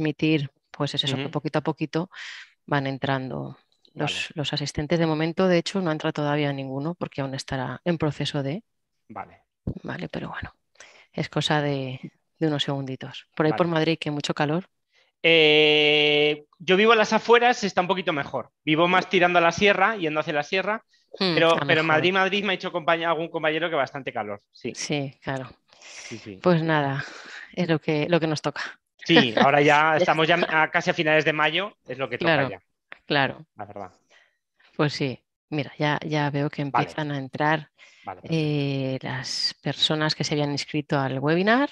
transmitir, pues es eso, que Ujú. poquito a poquito van entrando Vale, los asistentes. De momento, de hecho, no entra todavía ninguno porque aún estará en proceso de, vale, ¿vale? Pero bueno, es cosa de unos segunditos. Por ahí por vale. Madrid, que mucho calor. Yo vivo en las afueras, está un poquito mejor. Vivo más tirando a la sierra, yendo hacia la sierra, pero en Mejor. Madrid, Madrid me ha dicho algún compañero que bastante calor. Sí, Sí, claro. sí, sí. Pues nada, es lo que nos toca. Sí, ahora ya Ya estamos ya está. casi a finales de mayo, es lo que toca Claro, ya, claro. la verdad. Pues sí. Mira, ya veo que Vale, empiezan a entrar vale, perfecto. las personas que se habían inscrito al webinar.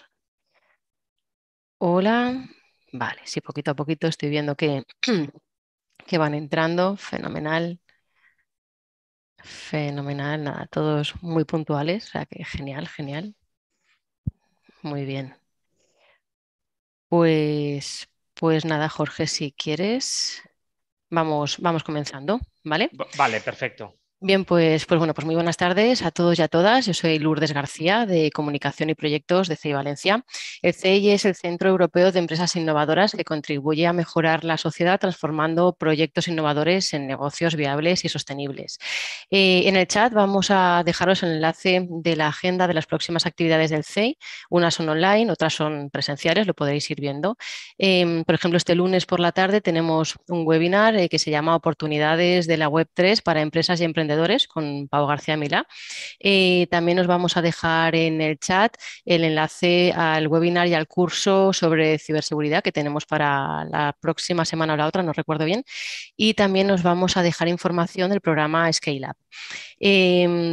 Hola. Vale, sí, poquito a poquito estoy viendo que van entrando. Fenomenal, fenomenal. Nada, todos muy puntuales. O sea que genial, genial. Muy bien. Pues nada, Jorge, si quieres, vamos comenzando, ¿vale? Vale, perfecto. Bien, pues bueno, pues muy buenas tardes a todos y a todas. Yo soy Lourdes García, de Comunicación y Proyectos de CEI Valencia. El CEI es el Centro Europeo de Empresas Innovadoras que contribuye a mejorar la sociedad transformando proyectos innovadores en negocios viables y sostenibles. En el chat vamos a dejaros el enlace de la agenda de las próximas actividades del CEI. Unas son online, otras son presenciales, lo podréis ir viendo. Por ejemplo, este lunes por la tarde tenemos un webinar que se llama Oportunidades de la Web3 para empresas y emprendedores con Pau García Milá. También os vamos a dejar en el chat el enlace al webinar y al curso sobre ciberseguridad que tenemos para la próxima semana o la otra, no recuerdo bien. Y también os vamos a dejar información del programa Scale Up.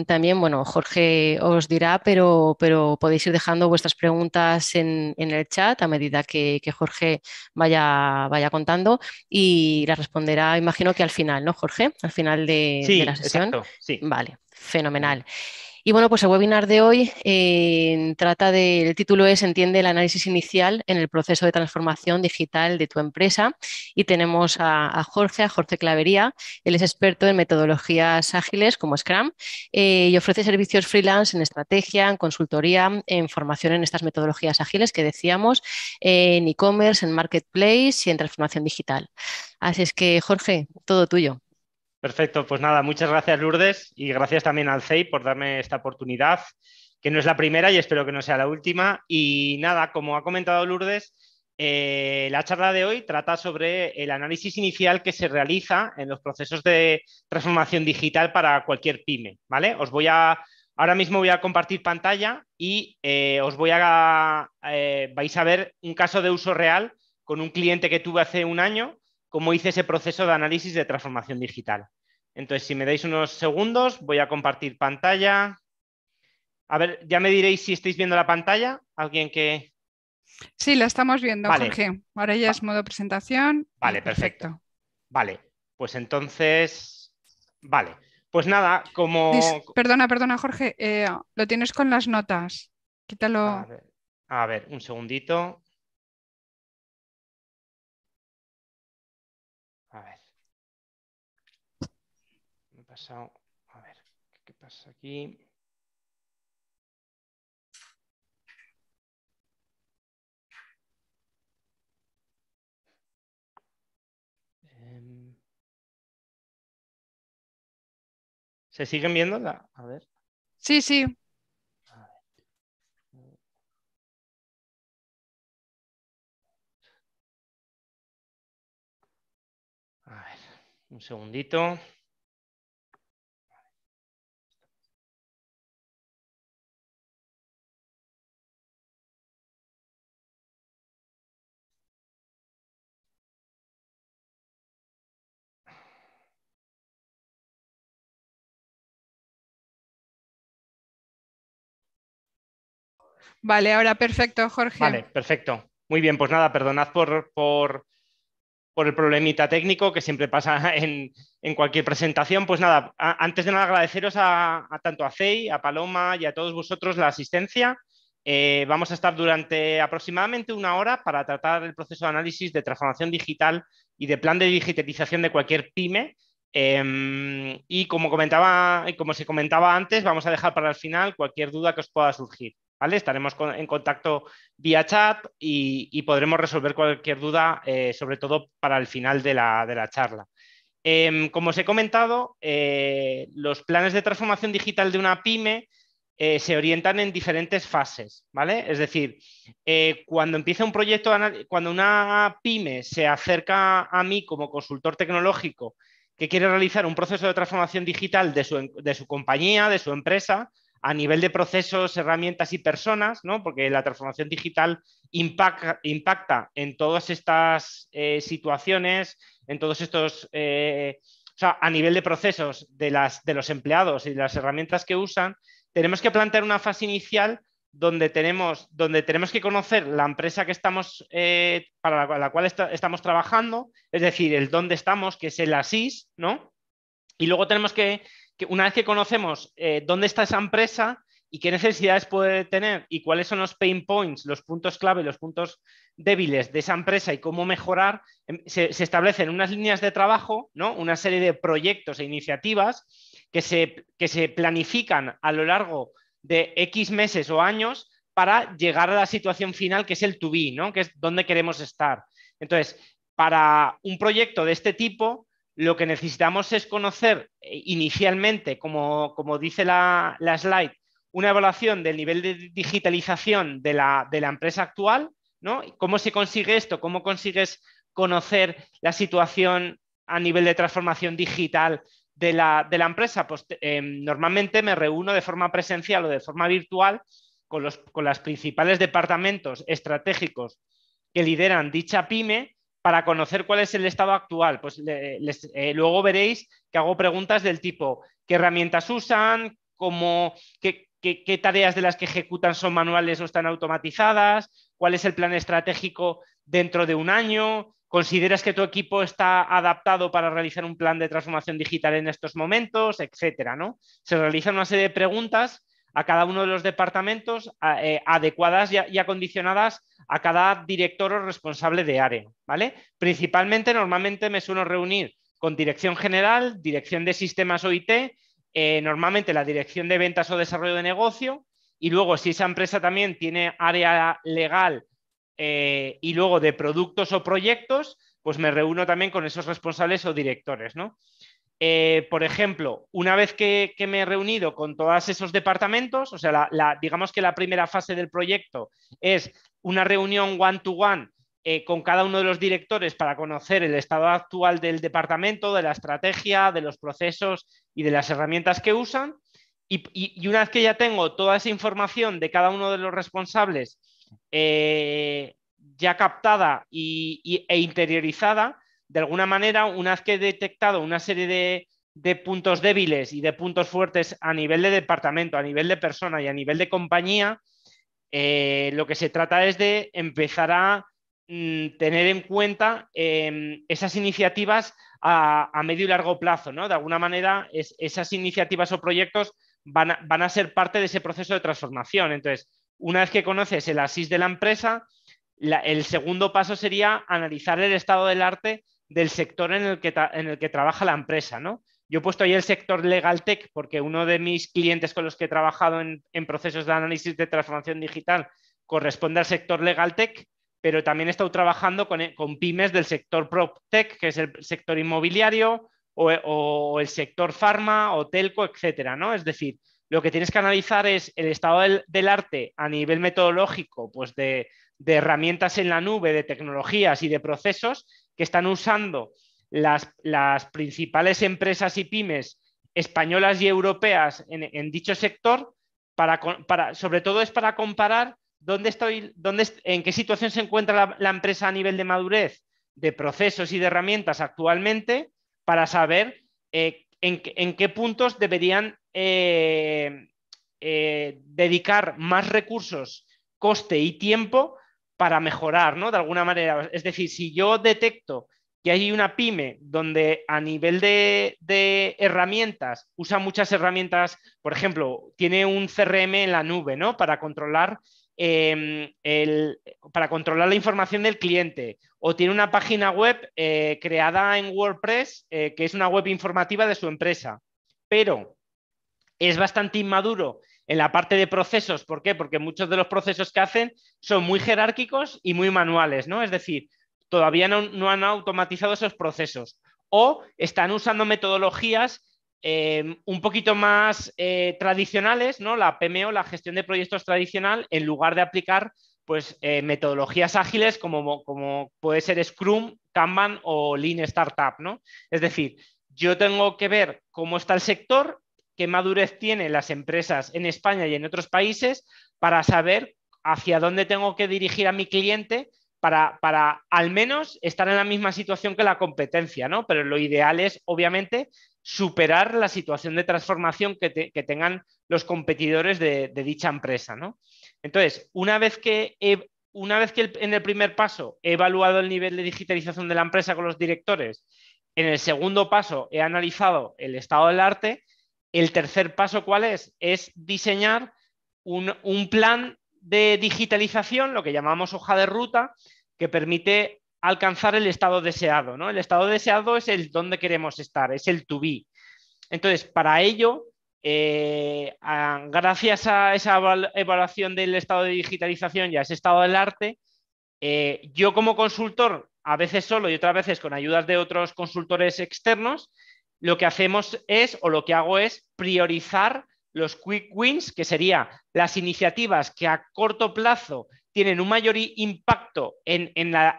También, bueno, Jorge os dirá, pero podéis ir dejando vuestras preguntas en el chat a medida que Jorge vaya contando y las responderá, imagino que al final, ¿no, Jorge? Al final de la Sí, sesión. exacto, sí. Vale, fenomenal. Genial. Y bueno, pues el webinar de hoy el título es Entiende el análisis inicial en el proceso de transformación digital de tu empresa y tenemos a Jorge Clavería. Él es experto en metodologías ágiles como Scrum y ofrece servicios freelance en estrategia, en consultoría, en formación en estas metodologías ágiles que decíamos, en e-commerce, en marketplace y en transformación digital. Así es que, Jorge, todo tuyo. Perfecto, pues nada, muchas gracias Lourdes y gracias también al CEI por darme esta oportunidad, que no es la primera y espero que no sea la última. Y nada, como ha comentado Lourdes, la charla de hoy trata sobre el análisis inicial que se realiza en los procesos de transformación digital para cualquier pyme, ¿vale? Ahora mismo voy a compartir pantalla y vais a ver un caso de uso real con un cliente que tuve hace un año, cómo hice ese proceso de análisis de transformación digital. Entonces, si me dais unos segundos, voy a compartir pantalla. A ver, ya me diréis si estáis viendo la pantalla. Alguien que... Sí, la estamos viendo, Vale, Jorge. Ahora ya es va- modo presentación y vale, perfecto. perfecto. Vale, pues entonces... Vale, pues nada, Perdona, Jorge. Lo tienes con las notas. A Quítalo. ver, a ver, un segundito. A ver, me he pasado... A ver, ¿qué pasa aquí? Em, ¿Se siguen viendo? A ver. Sí, sí. A ver, un segundito. Vale, ahora perfecto, Vale, Jorge. perfecto. Muy bien, pues nada, perdonad por el problemita técnico que siempre pasa en cualquier presentación. Pues nada, antes de nada agradeceros a tanto a CEI, a Paloma y a todos vosotros la asistencia. Vamos a estar durante aproximadamente una hora para tratar el proceso de análisis de transformación digital y de plan de digitalización de cualquier pyme. Y como se comentaba antes, vamos a dejar para el final cualquier duda que os pueda surgir. ¿vale? Estaremos en contacto vía chat y podremos resolver cualquier duda, sobre todo para el final de la charla. Como os he comentado, los planes de transformación digital de una pyme se orientan en diferentes fases, ¿vale? Es decir, cuando empieza un proyecto, cuando una pyme se acerca a mí como consultor tecnológico que quiere realizar un proceso de transformación digital de su compañía, de su empresa, a nivel de procesos, herramientas y personas, ¿no? Porque la transformación digital impacta en todas estas situaciones, en todos estos, o sea, a nivel de procesos de los empleados y de las herramientas que usan, tenemos que plantear una fase inicial donde tenemos que conocer la empresa que estamos, para la cual estamos trabajando, es decir, el dónde estamos, que es el ASIS, ¿no? Y luego tenemos que una vez que conocemos dónde está esa empresa y qué necesidades puede tener y cuáles son los pain points, los puntos clave, los puntos débiles de esa empresa y cómo mejorar, se establecen unas líneas de trabajo, ¿no? Una serie de proyectos e iniciativas que se planifican a lo largo de X meses o años para llegar a la situación final, que es el to be, ¿no? Que es donde queremos estar. Entonces, para un proyecto de este tipo, lo que necesitamos es conocer inicialmente, como dice la slide, una evaluación del nivel de digitalización de la empresa actual, ¿no? ¿Cómo se consigue esto? ¿Cómo consigues conocer la situación a nivel de transformación digital de la empresa? Pues normalmente me reúno de forma presencial o de forma virtual con los principales departamentos estratégicos que lideran dicha pyme para conocer cuál es el estado actual. Pues luego veréis que hago preguntas del tipo, ¿qué herramientas usan? ¿Qué tareas de las que ejecutan son manuales o están automatizadas? ¿Cuál es el plan estratégico dentro de un año? ¿Consideras que tu equipo está adaptado para realizar un plan de transformación digital en estos momentos? Etcétera, ¿no? Se realizan una serie de preguntas a cada uno de los departamentos adecuadas y acondicionadas a cada director o responsable de área, ¿vale? Principalmente, normalmente me suelo reunir con dirección general, dirección de sistemas o IT, normalmente la dirección de ventas o desarrollo de negocio, y luego si esa empresa también tiene área legal y luego de productos o proyectos, pues me reúno también con esos responsables o directores, ¿no? Por ejemplo, una vez que me he reunido con todos esos departamentos, o sea, digamos que la primera fase del proyecto es una reunión one-to-one con cada uno de los directores para conocer el estado actual del departamento, de la estrategia, de los procesos y de las herramientas que usan. Y una vez que ya tengo toda esa información de cada uno de los responsables ya captada e interiorizada, de alguna manera, una vez que he detectado una serie de puntos débiles y de puntos fuertes a nivel de departamento, a nivel de persona y a nivel de compañía, lo que se trata es de empezar a tener en cuenta esas iniciativas a medio y largo plazo, ¿no? De alguna manera, esas iniciativas o proyectos van a ser parte de ese proceso de transformación. Entonces, una vez que conoces el ASIS de la empresa, el segundo paso sería analizar el estado del arte del sector en el que trabaja la empresa, ¿no? Yo he puesto ahí el sector Legal Tech porque uno de mis clientes con los que he trabajado en procesos de análisis de transformación digital corresponde al sector Legal Tech, pero también he estado trabajando con pymes del sector PropTech, que es el sector inmobiliario, o el sector farma, o telco, etcétera, ¿no? Es decir, lo que tienes que analizar es el estado del arte a nivel metodológico, pues de herramientas en la nube, de tecnologías y de procesos que están usando las principales empresas y pymes españolas y europeas en dicho sector, sobre todo es para comparar en qué situación se encuentra la empresa a nivel de madurez, de procesos y de herramientas actualmente, para saber en qué puntos deberían dedicar más recursos, coste y tiempo para mejorar, ¿no? De alguna manera. Es decir, si yo detecto que hay una pyme donde a nivel de herramientas, usa muchas herramientas, por ejemplo, tiene un CRM en la nube, ¿no? Para controlar la información del cliente, o tiene una página web creada en WordPress, que es una web informativa de su empresa, pero es bastante inmaduro en la parte de procesos. ¿Por qué? Porque muchos de los procesos que hacen son muy jerárquicos y muy manuales, ¿no? Es decir, todavía no han automatizado esos procesos o están usando metodologías un poquito más tradicionales, ¿no? La PMO, la gestión de proyectos tradicional, en lugar de aplicar pues, metodologías ágiles como puede ser Scrum, Kanban o Lean Startup, ¿no? Es decir, yo tengo que ver cómo está el sector, qué madurez tienen las empresas en España y en otros países para saber hacia dónde tengo que dirigir a mi cliente para al menos estar en la misma situación que la competencia, ¿no? Pero lo ideal es, obviamente, superar la situación de transformación que tengan los competidores de dicha empresa, ¿no? Entonces, una vez que en el primer paso he evaluado el nivel de digitalización de la empresa con los directores, en el segundo paso he analizado el estado del arte, el tercer paso, ¿cuál es? Es diseñar un plan de digitalización, lo que llamamos hoja de ruta, que permite alcanzar el estado deseado, ¿no? El estado deseado es el dónde queremos estar, es el to be. Entonces, para ello, gracias a esa evaluación del estado de digitalización y a ese estado del arte, yo como consultor, a veces solo y otras veces con ayudas de otros consultores externos, lo que hacemos es, o lo que hago es, priorizar los quick wins, que serían las iniciativas que a corto plazo tienen un mayor impacto en la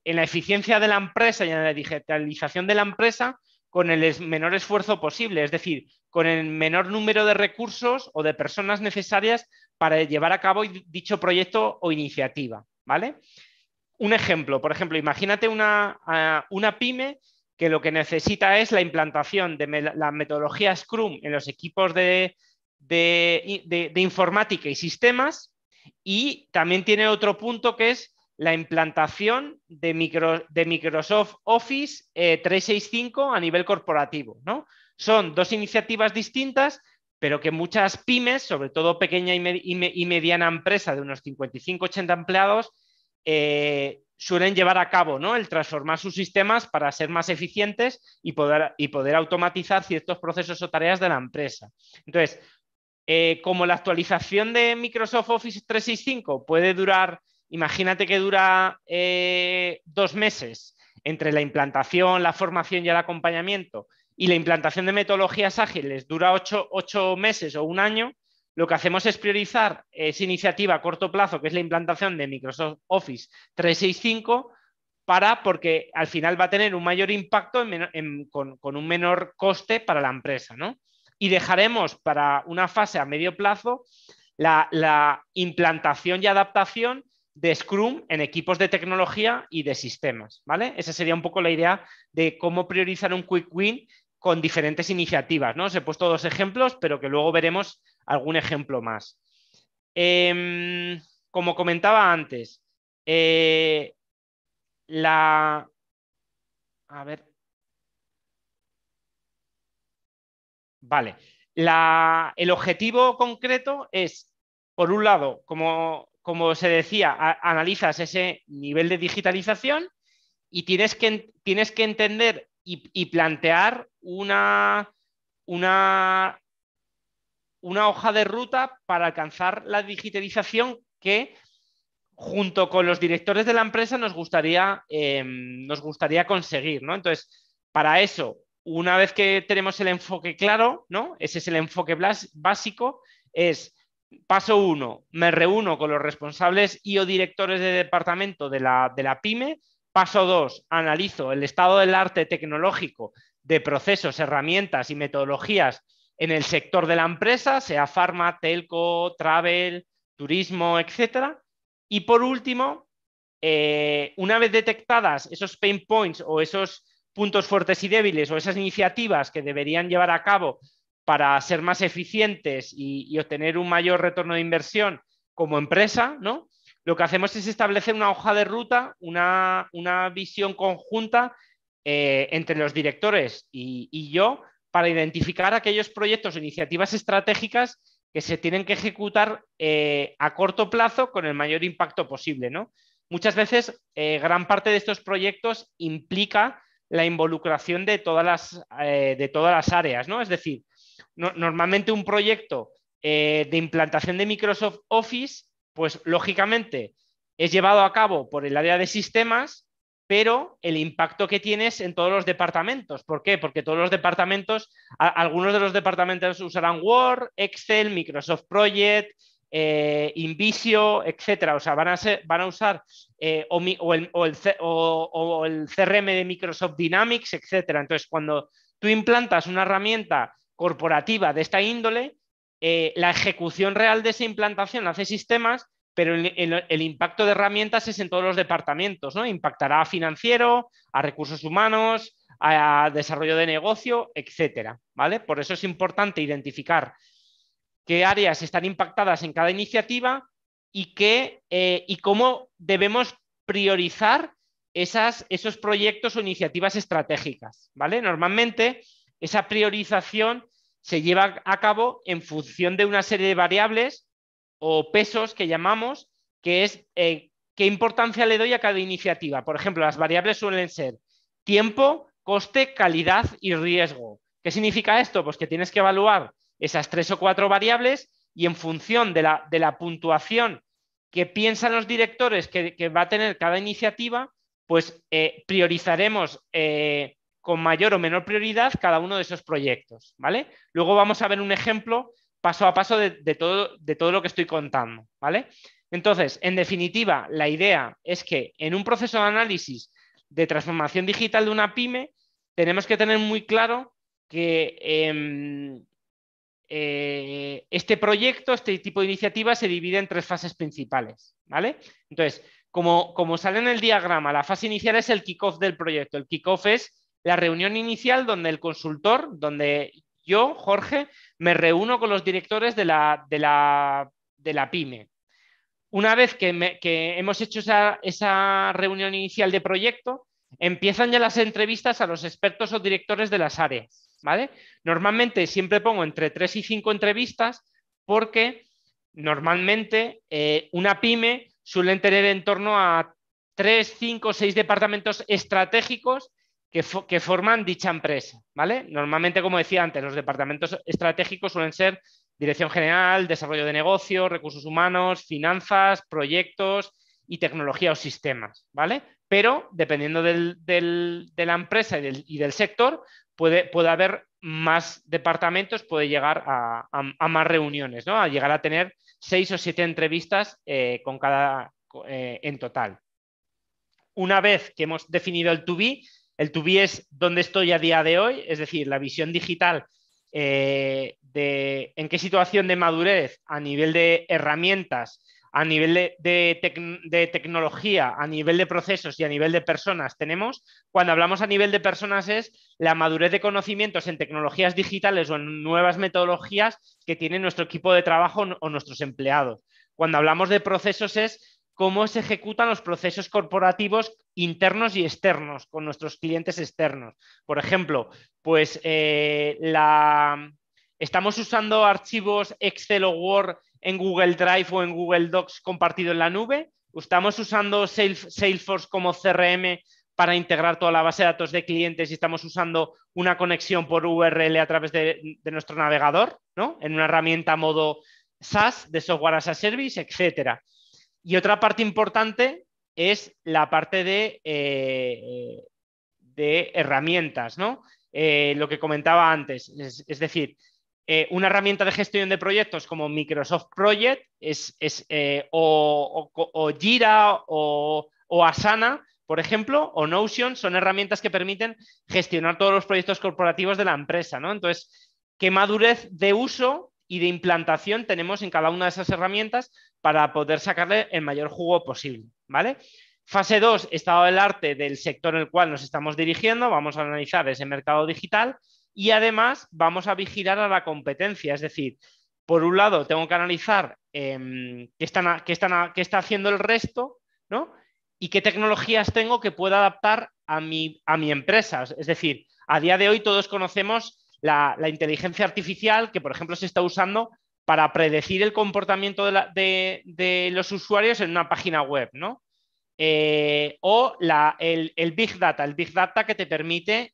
eficiencia de la empresa y en la digitalización de la empresa con el menor esfuerzo posible, es decir, con el menor número de recursos o de personas necesarias para llevar a cabo dicho proyecto o iniciativa, ¿vale? Un ejemplo, por ejemplo, imagínate una pyme que lo que necesita es la implantación de la metodología Scrum en los equipos de informática y sistemas, y también tiene otro punto que es la implantación de Microsoft Office 365 a nivel corporativo, ¿no? Son dos iniciativas distintas, pero que muchas pymes, sobre todo pequeña y mediana empresa de unos 55-80 empleados, suelen llevar a cabo, ¿no? El transformar sus sistemas para ser más eficientes y poder automatizar ciertos procesos o tareas de la empresa. Entonces, como la actualización de Microsoft Office 365 puede durar, imagínate que dura 2 meses entre la implantación, la formación y el acompañamiento, y la implantación de metodologías ágiles dura 8 meses o un año, lo que hacemos es priorizar esa iniciativa a corto plazo, que es la implantación de Microsoft Office 365, porque al final va a tener un mayor impacto con un menor coste para la empresa, ¿no? Y dejaremos para una fase a medio plazo la implantación y adaptación de Scrum en equipos de tecnología y de sistemas, ¿vale? Esa sería un poco la idea de cómo priorizar un quick win con diferentes iniciativas, ¿no? Os he puesto 2 ejemplos, pero que luego veremos algún ejemplo más. Como comentaba antes, a ver. Vale. El objetivo concreto es, por un lado, como se decía, analizas ese nivel de digitalización y tienes que entender y plantear una hoja de ruta para alcanzar la digitalización que, junto con los directores de la empresa, nos gustaría conseguir, ¿no? Entonces, para eso, una vez que tenemos el enfoque claro, ¿no? Ese es el enfoque básico, es paso 1, me reúno con los responsables y o directores de departamento de la pyme. Paso 2, analizo el estado del arte tecnológico de procesos, herramientas y metodologías en el sector de la empresa, sea farma, telco, travel, turismo, etcétera. Y por último, una vez detectadas esos pain points o esos puntos fuertes y débiles o esas iniciativas que deberían llevar a cabo para ser más eficientes y obtener un mayor retorno de inversión como empresa, ¿no? Lo que hacemos es establecer una hoja de ruta, una visión conjunta entre los directores y yo, para identificar aquellos proyectos o iniciativas estratégicas que se tienen que ejecutar a corto plazo con el mayor impacto posible, ¿no? Muchas veces, gran parte de estos proyectos implica la involucración de todas las áreas, ¿no? Es decir, normalmente un proyecto de implantación de Microsoft Office, pues lógicamente es llevado a cabo por el área de sistemas, pero el impacto que tienes en todos los departamentos. ¿Por qué? Porque todos los departamentos, algunos de los departamentos usarán Word, Excel, Microsoft Project, Invisio, etcétera. O sea, van a usar o el CRM de Microsoft Dynamics, etcétera. Entonces, cuando tú implantas una herramienta corporativa de esta índole, la ejecución real de esa implantación la hace sistemas, pero el impacto de herramientas es en todos los departamentos, ¿no? Impactará a financiero, a recursos humanos, a desarrollo de negocio, etcétera, ¿vale? Por eso es importante identificar qué áreas están impactadas en cada iniciativa y cómo debemos priorizar esos proyectos o iniciativas estratégicas, ¿vale? Normalmente esa priorización se lleva a cabo en función de una serie de variables o pesos que llamamos, que es qué importancia le doy a cada iniciativa. Por ejemplo, las variables suelen ser tiempo, coste, calidad y riesgo. ¿Qué significa esto? Pues que tienes que evaluar esas 3 o 4 variables y en función de la puntuación que piensan los directores que va a tener cada iniciativa, pues priorizaremos con mayor o menor prioridad cada uno de esos proyectos, ¿vale? Luego vamos a ver un ejemplo paso a paso de todo lo que estoy contando, ¿vale? Entonces, en definitiva, la idea es que en un proceso de análisis de transformación digital de una pyme, tenemos que tener muy claro que este proyecto, este tipo de iniciativa se divide en 3 fases principales, ¿vale? Entonces, como sale en el diagrama, la fase inicial es el kickoff del proyecto. El kickoff es la reunión inicial donde el consultor, donde yo, Jorge, me reúno con los directores de la pyme. Una vez que hemos hecho esa reunión inicial de proyecto, empiezan ya las entrevistas a los expertos o directores de las áreas, ¿vale? Normalmente siempre pongo entre 3 y 5 entrevistas porque normalmente una pyme suele tener en torno a 3, 5, 6 departamentos estratégicos que forman dicha empresa, ¿vale? Normalmente, como decía antes, los departamentos estratégicos suelen ser Dirección General, Desarrollo de Negocio, Recursos Humanos, Finanzas, Proyectos y Tecnología o Sistemas, ¿vale? Pero dependiendo de la empresa y del sector, puede haber más departamentos, puede llegar a más reuniones, ¿no? A llegar a tener 6 o 7 entrevistas con cada en total. Una vez que hemos definido el to be es donde estoy a día de hoy, es decir, la visión digital de en qué situación de madurez a nivel de herramientas, a nivel de tecnología, a nivel de procesos y a nivel de personas tenemos. Cuando hablamos a nivel de personas es la madurez de conocimientos en tecnologías digitales o en nuevas metodologías que tiene nuestro equipo de trabajo o nuestros empleados. Cuando hablamos de procesos es cómo se ejecutan los procesos corporativos internos y externos con nuestros clientes externos. Por ejemplo, pues estamos usando archivos Excel o Word en Google Drive o en Google Docs compartido en la nube. Estamos usando Salesforce como CRM para integrar toda la base de datos de clientes y estamos usando una conexión por URL a través de nuestro navegador, ¿no? En una herramienta modo SaaS, de Software as a Service, etcétera. Y otra parte importante es la parte de herramientas, ¿no? Lo que comentaba antes, es decir, una herramienta de gestión de proyectos como Microsoft Project o Jira o Asana, por ejemplo, o Notion, son herramientas que permiten gestionar todos los proyectos corporativos de la empresa, ¿no? Entonces, ¿qué madurez de uso y de implantación tenemos en cada una de esas herramientas para poder sacarle el mayor jugo posible, ¿vale? Fase 2, estado del arte del sector en el cual nos estamos dirigiendo, vamos a analizar ese mercado digital y además vamos a vigilar a la competencia, es decir, por un lado tengo que analizar qué está haciendo el resto, ¿no? Y qué tecnologías tengo que pueda adaptar a mi empresa. Es decir, a día de hoy todos conocemos la inteligencia artificial que, por ejemplo, se está usando para predecir el comportamiento de los usuarios en una página web, ¿no? O el Big Data que te permite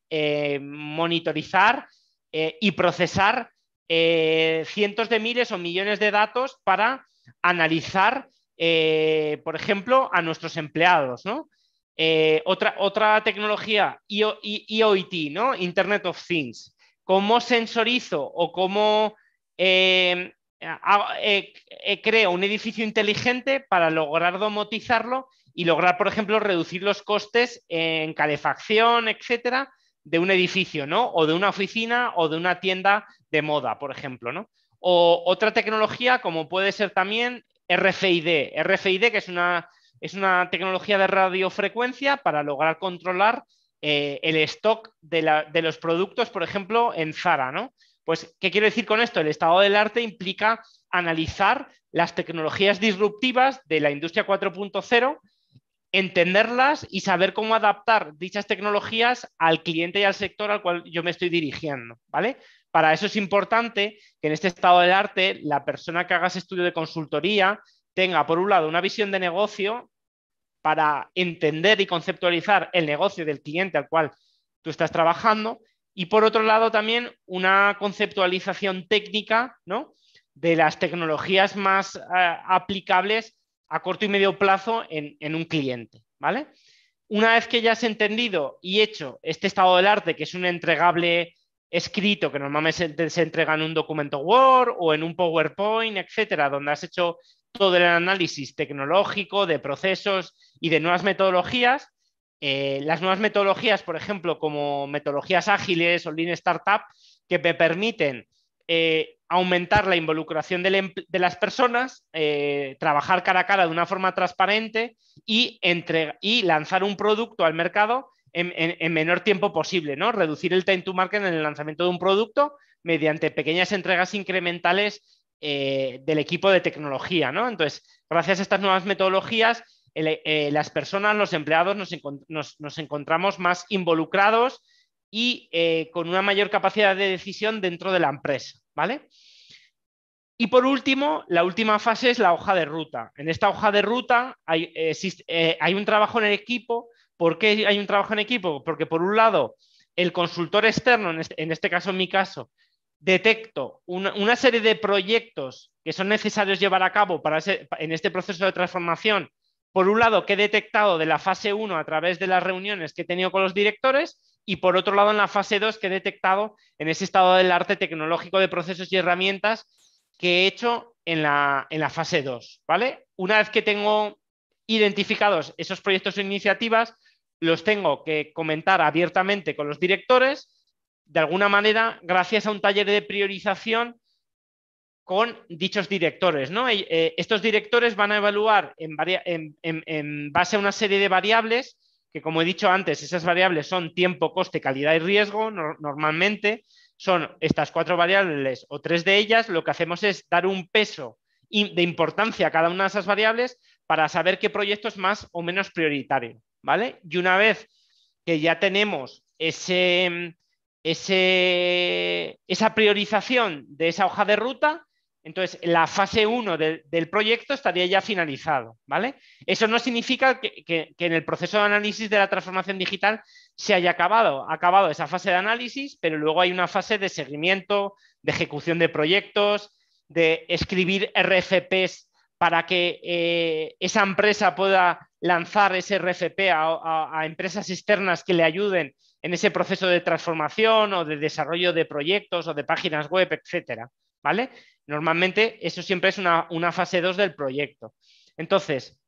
monitorizar y procesar cientos de miles o millones de datos para analizar, por ejemplo, a nuestros empleados, ¿no? Otra tecnología, IoT, ¿no? Internet of Things. ¿Cómo sensorizo o cómo creo un edificio inteligente para lograr domotizarlo y lograr, por ejemplo, reducir los costes en calefacción, etcétera, de un edificio, ¿no? O de una oficina o de una tienda de moda, por ejemplo, ¿no? O otra tecnología como puede ser también RFID, que es una tecnología de radiofrecuencia para lograr controlar el stock de los productos, por ejemplo, en Zara, ¿no? Pues, ¿qué quiero decir con esto? El estado del arte implica analizar las tecnologías disruptivas de la industria 4.0, entenderlas y saber cómo adaptar dichas tecnologías al cliente y al sector al cual yo me estoy dirigiendo, ¿vale? Para eso es importante que en este estado del arte la persona que haga ese estudio de consultoría tenga, por un lado, una visión de negocio para entender y conceptualizar el negocio del cliente al cual tú estás trabajando, y por otro lado también una conceptualización técnica, ¿no?, de las tecnologías más aplicables a corto y medio plazo en un cliente, ¿vale? Una vez que ya has entendido y hecho este estado del arte, que es un entregable escrito que normalmente se entrega en un documento Word o en un PowerPoint, etcétera, donde has hecho todo el análisis tecnológico de procesos y de nuevas metodologías. Las nuevas metodologías, por ejemplo, como metodologías ágiles o Lean Startup, que me permiten aumentar la involucración de las personas, trabajar cara a cara de una forma transparente y lanzar un producto al mercado en menor tiempo posible, ¿no? Reducir el time to market en el lanzamiento de un producto mediante pequeñas entregas incrementales del equipo de tecnología, ¿no? Entonces, gracias a estas nuevas metodologías, las personas, los empleados, nos encontramos más involucrados y con una mayor capacidad de decisión dentro de la empresa, ¿vale? Y por último, la última fase es la hoja de ruta. En esta hoja de ruta hay un trabajo en el equipo. ¿Por qué hay un trabajo en equipo? Porque por un lado, el consultor externo, en este caso, en mi caso, detecto una serie de proyectos que son necesarios llevar a cabo en este proceso de transformación. Por un lado, que he detectado de la fase 1 a través de las reuniones que he tenido con los directores, y por otro lado, en la fase 2, que he detectado en ese estado del arte tecnológico de procesos y herramientas que he hecho en la fase 2, ¿vale? Una vez que tengo identificados esos proyectos o iniciativas, los tengo que comentar abiertamente con los directores, de alguna manera, gracias a un taller de priorización con dichos directores, ¿no? Estos directores van a evaluar en base a una serie de variables que, como he dicho antes, esas variables son tiempo, coste, calidad y riesgo. Normalmente son estas 4 variables o 3 de ellas. Lo que hacemos es dar un peso de importancia a cada una de esas variables para saber qué proyecto es más o menos prioritario, ¿vale? Y una vez que ya tenemos esa priorización de esa hoja de ruta, entonces la fase 1 del proyecto estaría ya finalizado, ¿vale? Eso no significa que en el proceso de análisis de la transformación digital se haya acabado esa fase de análisis, pero luego hay una fase de seguimiento, de ejecución de proyectos, de escribir RFPs para que esa empresa pueda lanzar ese RFP a empresas externas que le ayuden en ese proceso de transformación o de desarrollo de proyectos o de páginas web, etcétera, ¿vale? Normalmente eso siempre es una fase 2 del proyecto. Entonces,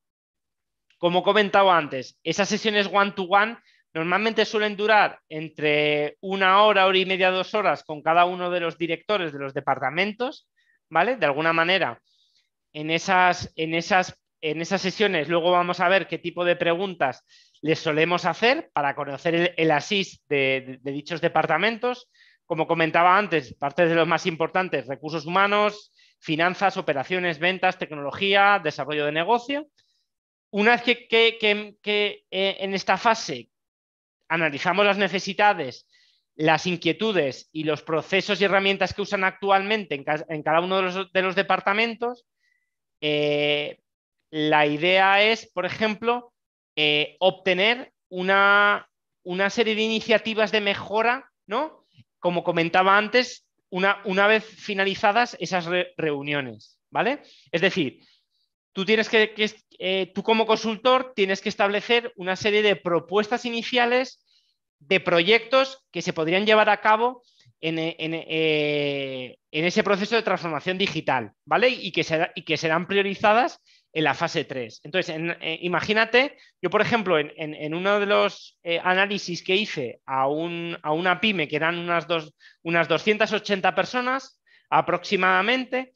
como comentaba antes, esas sesiones one-to-one normalmente suelen durar entre 1 hora, hora y media, 2 horas con cada uno de los directores de los departamentos, ¿vale? De alguna manera, en esas sesiones luego vamos a ver qué tipo de preguntas les solemos hacer para conocer el ASIS de dichos departamentos. Como comentaba antes, parte de los más importantes: recursos humanos, finanzas, operaciones, ventas, tecnología, desarrollo de negocio. Una vez que en esta fase analizamos las necesidades, las inquietudes y los procesos y herramientas que usan actualmente en cada uno de los departamentos, la idea es, por ejemplo, obtener una serie de iniciativas de mejora, ¿no? Como comentaba antes, una vez finalizadas esas reuniones, ¿vale? Es decir, tú tú como consultor tienes que establecer una serie de propuestas iniciales de proyectos que se podrían llevar a cabo en ese proceso de transformación digital, ¿vale? Y que serán priorizadas en la fase 3. Entonces, imagínate, yo por ejemplo, en uno de los análisis que hice a una pyme, que eran unas 280 personas aproximadamente,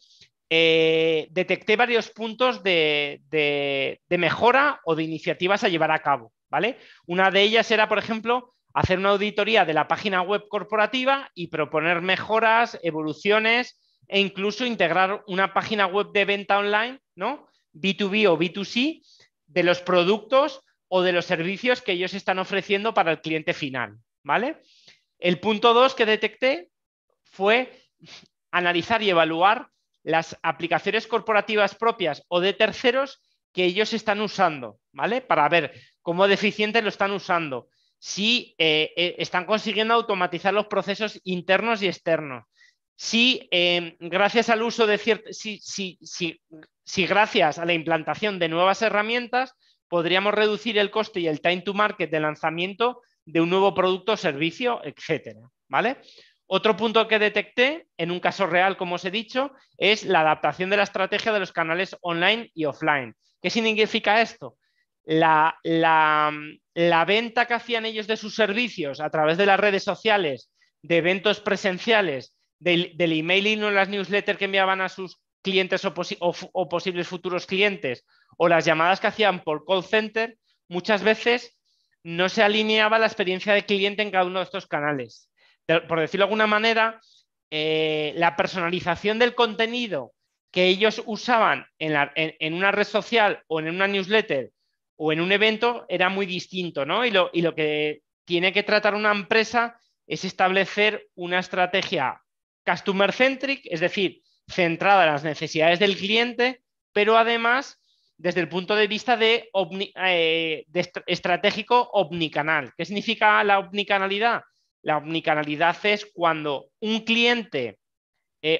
detecté varios puntos de mejora o de iniciativas a llevar a cabo, ¿vale? Una de ellas era, por ejemplo, hacer una auditoría de la página web corporativa y proponer mejoras, evoluciones e incluso integrar una página web de venta online, ¿no? B2B o B2C, de los productos o de los servicios que ellos están ofreciendo para el cliente final, ¿vale? El punto 2 que detecté fue analizar y evaluar las aplicaciones corporativas propias o de terceros que ellos están usando, ¿vale? Para ver cómo de eficiente lo están usando, si están consiguiendo automatizar los procesos internos y externos, si gracias al uso de si gracias a la implantación de nuevas herramientas podríamos reducir el coste y el time to market de lanzamiento de un nuevo producto o servicio, etcétera, ¿vale? Otro punto que detecté, en un caso real, como os he dicho, es la adaptación de la estrategia de los canales online y offline. ¿Qué significa esto? La venta que hacían ellos de sus servicios a través de las redes sociales, de eventos presenciales, del emailing o las newsletters que enviaban a sus clientes o posibles futuros clientes, o las llamadas que hacían por call center, muchas veces no se alineaba la experiencia de cliente en cada uno de estos canales. Por decirlo de alguna manera, la personalización del contenido que ellos usaban en una red social o en una newsletter o en un evento era muy distinto, ¿no? Y lo que tiene que tratar una empresa es establecer una estrategia customer centric, es decir, centrada en las necesidades del cliente, pero además desde el punto de vista de estratégico omnicanal. ¿Qué significa la omnicanalidad? La omnicanalidad es cuando un cliente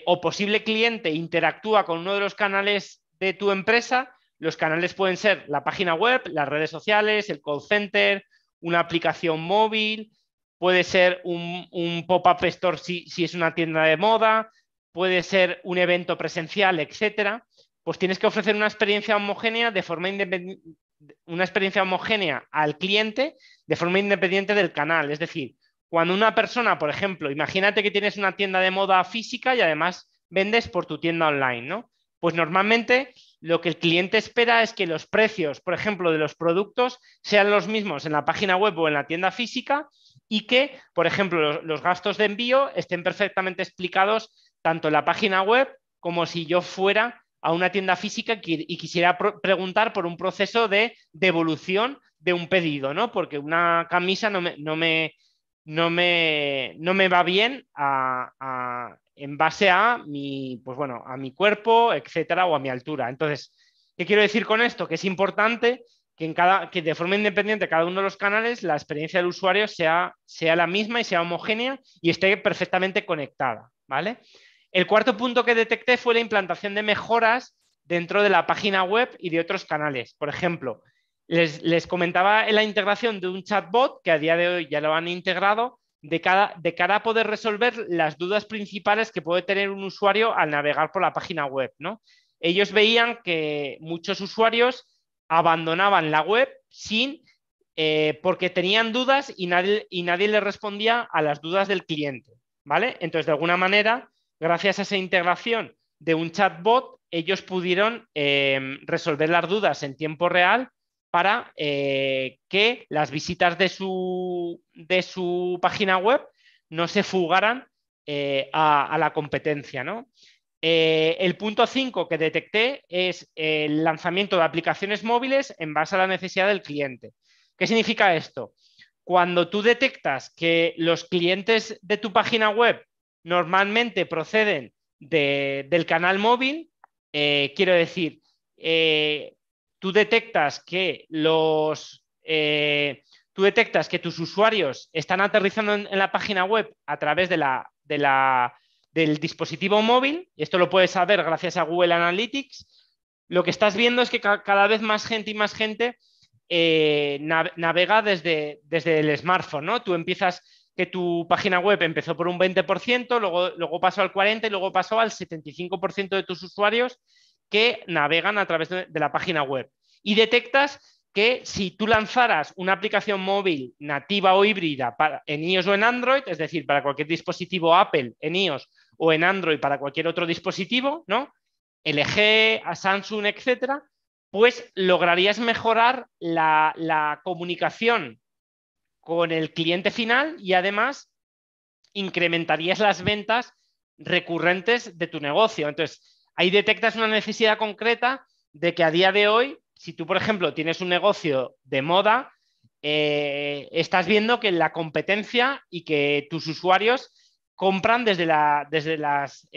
o posible cliente interactúa con uno de los canales de tu empresa. Los canales pueden ser la página web, las redes sociales, el call center, una aplicación móvil, puede ser un pop-up store si es una tienda de moda, puede ser un evento presencial, etcétera. Pues tienes que ofrecer una experiencia homogénea de forma independiente, una experiencia homogénea al cliente de forma independiente del canal. Es decir, cuando una persona, por ejemplo, imagínate que tienes una tienda de moda física y además vendes por tu tienda online, ¿no? Pues normalmente lo que el cliente espera es que los precios, por ejemplo, de los productos sean los mismos en la página web o en la tienda física y que, por ejemplo, los gastos de envío estén perfectamente explicados tanto en la página web como si yo fuera a una tienda física y quisiera preguntar por un proceso de devolución de un pedido, ¿no? Porque una camisa no me va bien en base a a mi cuerpo, etcétera, o a mi altura. Entonces, ¿qué quiero decir con esto? Que es importante que de forma independiente cada uno de los canales la experiencia del usuario sea la misma y sea homogénea y esté perfectamente conectada, ¿vale? El cuarto punto que detecté fue la implantación de mejoras dentro de la página web y de otros canales. Por ejemplo, les comentaba en la integración de un chatbot que a día de hoy ya lo han integrado de cara a poder resolver las dudas principales que puede tener un usuario al navegar por la página web, ¿no? Ellos veían que muchos usuarios abandonaban la web porque tenían dudas y nadie les respondía a las dudas del cliente, ¿vale? Entonces, de alguna manera, gracias a esa integración de un chatbot, ellos pudieron resolver las dudas en tiempo real para que las visitas de su página web no se fugaran a la competencia, ¿no? El punto 5 que detecté es el lanzamiento de aplicaciones móviles en base a la necesidad del cliente. ¿Qué significa esto? Cuando tú detectas que los clientes de tu página web normalmente proceden del canal móvil, quiero decir, tú detectas que tus usuarios están aterrizando en la página web a través de la del dispositivo móvil, y esto lo puedes saber gracias a Google Analytics, lo que estás viendo es que cada vez más gente y más gente navega desde el smartphone, ¿no? Tú empiezas que tu página web empezó por un 20%, luego pasó al 40% y luego pasó al 75% de tus usuarios que navegan a través de la página web. Y detectas que si tú lanzaras una aplicación móvil nativa o híbrida en iOS o en Android, es decir, para cualquier dispositivo Apple en iOS o en Android para cualquier otro dispositivo, ¿no? LG, a Samsung, etcétera, pues lograrías mejorar la comunicación con el cliente final y además incrementarías las ventas recurrentes de tu negocio. Entonces, ahí detectas una necesidad concreta de que a día de hoy, si tú, por ejemplo, tienes un negocio de moda, estás viendo que la competencia y que tus usuarios compran desde las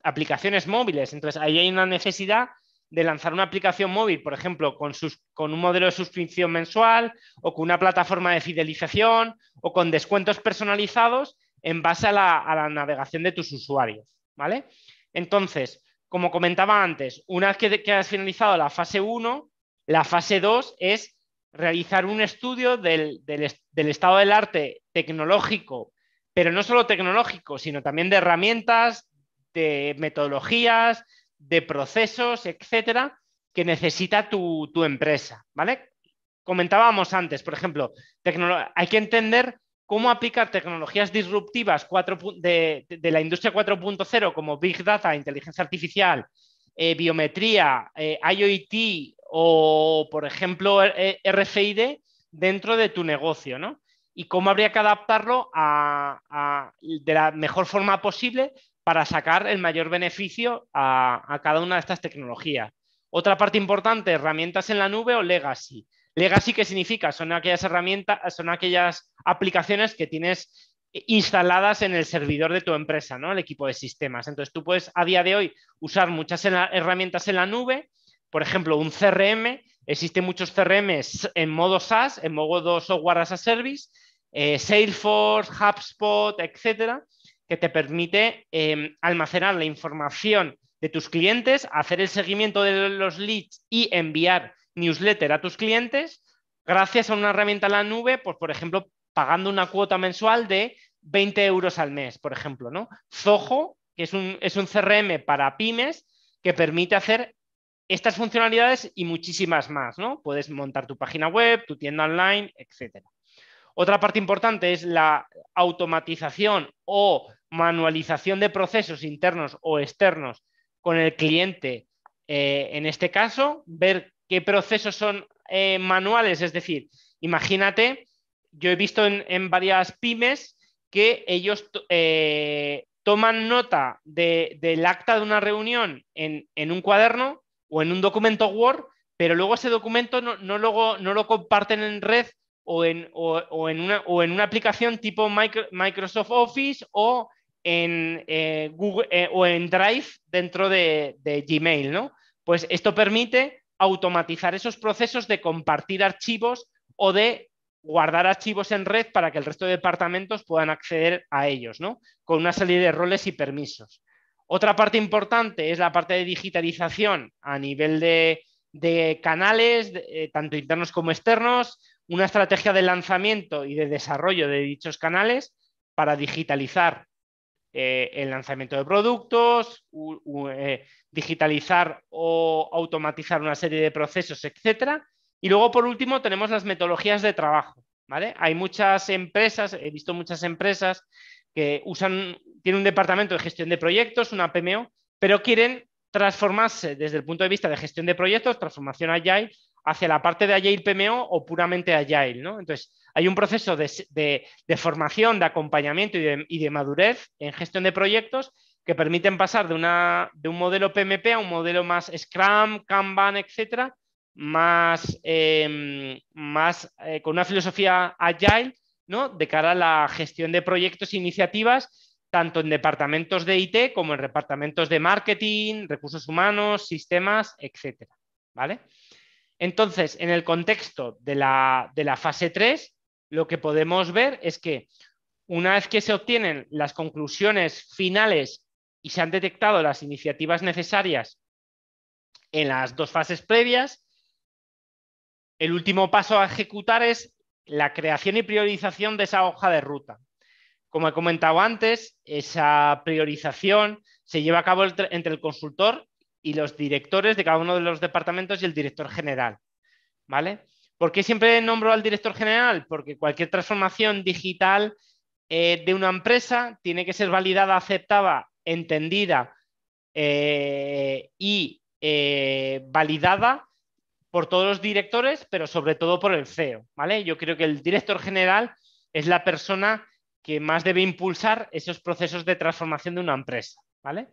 aplicaciones móviles. Entonces, ahí hay una necesidad de lanzar una aplicación móvil, por ejemplo, con un modelo de suscripción mensual o con una plataforma de fidelización o con descuentos personalizados en base a la navegación de tus usuarios, ¿vale? Entonces, como comentaba antes, una vez que has finalizado la fase 1, la fase 2 es realizar un estudio del estado del arte tecnológico, pero no solo tecnológico, sino también de herramientas, de metodologías, de procesos, etcétera, que necesita tu empresa, ¿vale? Comentábamos antes, por ejemplo, hay que entender cómo aplicar tecnologías disruptivas de la industria 4.0 como Big Data, inteligencia artificial, biometría, IoT o, por ejemplo, RFID dentro de tu negocio, ¿no? Y cómo habría que adaptarlo de la mejor forma posible para sacar el mayor beneficio a cada una de estas tecnologías. Otra parte importante, herramientas en la nube o legacy. Legacy, ¿qué significa? Son aquellas herramientas, son aquellas aplicaciones que tienes instaladas en el servidor de tu empresa, ¿no? El equipo de sistemas. Entonces, tú puedes a día de hoy usar muchas herramientas en la nube, por ejemplo, un CRM. Existen muchos CRMs en modo SaaS, en modo Software as a Service, Salesforce, HubSpot, etcétera, que te permite almacenar la información de tus clientes, hacer el seguimiento de los leads y enviar newsletter a tus clientes gracias a una herramienta en la nube, pues por ejemplo, pagando una cuota mensual de 20 euros al mes, por ejemplo, ¿no? Zoho, que es un CRM para pymes que permite hacer estas funcionalidades y muchísimas más, ¿no? Puedes montar tu página web, tu tienda online, etcétera. Otra parte importante es la automatización o manualización de procesos internos o externos con el cliente. En este caso, ver qué procesos son manuales, es decir, imagínate, yo he visto en varias pymes que ellos toman nota del acta de una reunión en un cuaderno o en un documento Word, pero luego ese documento no lo comparten en red o en una aplicación tipo Microsoft Office o en Google o en Drive dentro de Gmail, ¿no? Pues esto permite automatizar esos procesos de compartir archivos o de guardar archivos en red para que el resto de departamentos puedan acceder a ellos, ¿no? Con una serie de roles y permisos. Otra parte importante es la parte de digitalización a nivel de canales, tanto internos como externos, una estrategia de lanzamiento y de desarrollo de dichos canales para digitalizar el lanzamiento de productos, digitalizar o automatizar una serie de procesos, etcétera. Y luego, por último, tenemos las metodologías de trabajo, ¿vale? Hay muchas empresas, he visto muchas empresas que tienen un departamento de gestión de proyectos, una PMO, pero quieren transformarse desde el punto de vista de gestión de proyectos, transformación Agile, hacia la parte de Agile PMO o puramente Agile, ¿no? Entonces, hay un proceso de formación, de acompañamiento y de madurez en gestión de proyectos que permiten pasar de un modelo PMP a un modelo más Scrum, Kanban, etcétera, con una filosofía Agile, ¿no? De cara a la gestión de proyectos e iniciativas, tanto en departamentos de IT como en departamentos de marketing, recursos humanos, sistemas, etcétera, ¿vale? Entonces, en el contexto de la fase 3, lo que podemos ver es que Una vez que se obtienen las conclusiones finales y se han detectado las iniciativas necesarias en las 2 fases previas, el último paso a ejecutar es la creación y priorización de esa hoja de ruta. Como he comentado antes, esa priorización se lleva a cabo entre el consultor y los directores de cada uno de los departamentos y el director general, ¿vale? ¿Por qué siempre nombro al director general? Porque cualquier transformación digital de una empresa tiene que ser validada, aceptada, entendida y validada por todos los directores, pero sobre todo por el CEO, ¿vale? Yo creo que el director general es la persona que más debe impulsar esos procesos de transformación de una empresa, ¿vale?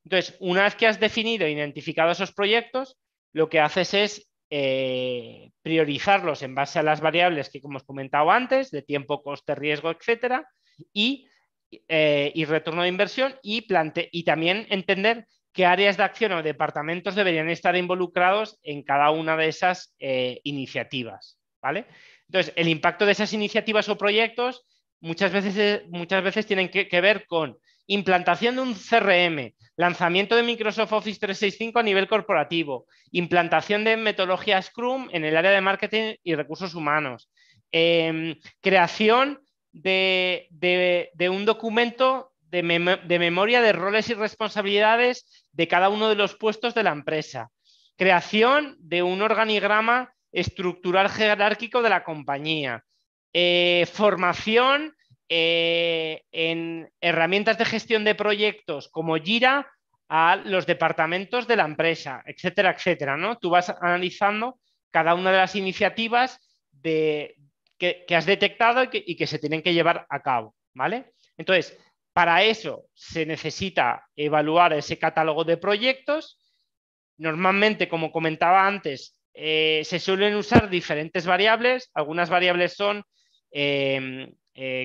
Entonces, una vez que has definido e identificado esos proyectos, lo que haces es priorizarlos en base a las variables que hemos comentado antes, de tiempo, coste, riesgo, etcétera, y retorno de inversión y también entender qué áreas de acción o departamentos deberían estar involucrados en cada una de esas iniciativas, ¿vale? Entonces, el impacto de esas iniciativas o proyectos muchas veces tienen que ver con implantación de un CRM, lanzamiento de Microsoft Office 365 a nivel corporativo, implantación de metodología Scrum en el área de marketing y recursos humanos, creación de un documento de memoria de roles y responsabilidades de cada uno de los puestos de la empresa, creación de un organigrama estructural jerárquico de la compañía, formación en herramientas de gestión de proyectos como Jira a los departamentos de la empresa, etcétera, etcétera, ¿no? Tú vas analizando cada una de las iniciativas que has detectado y que se tienen que llevar a cabo, ¿vale? Entonces, para eso se necesita evaluar ese catálogo de proyectos. Normalmente, como comentaba antes, se suelen usar diferentes variables. Algunas variables son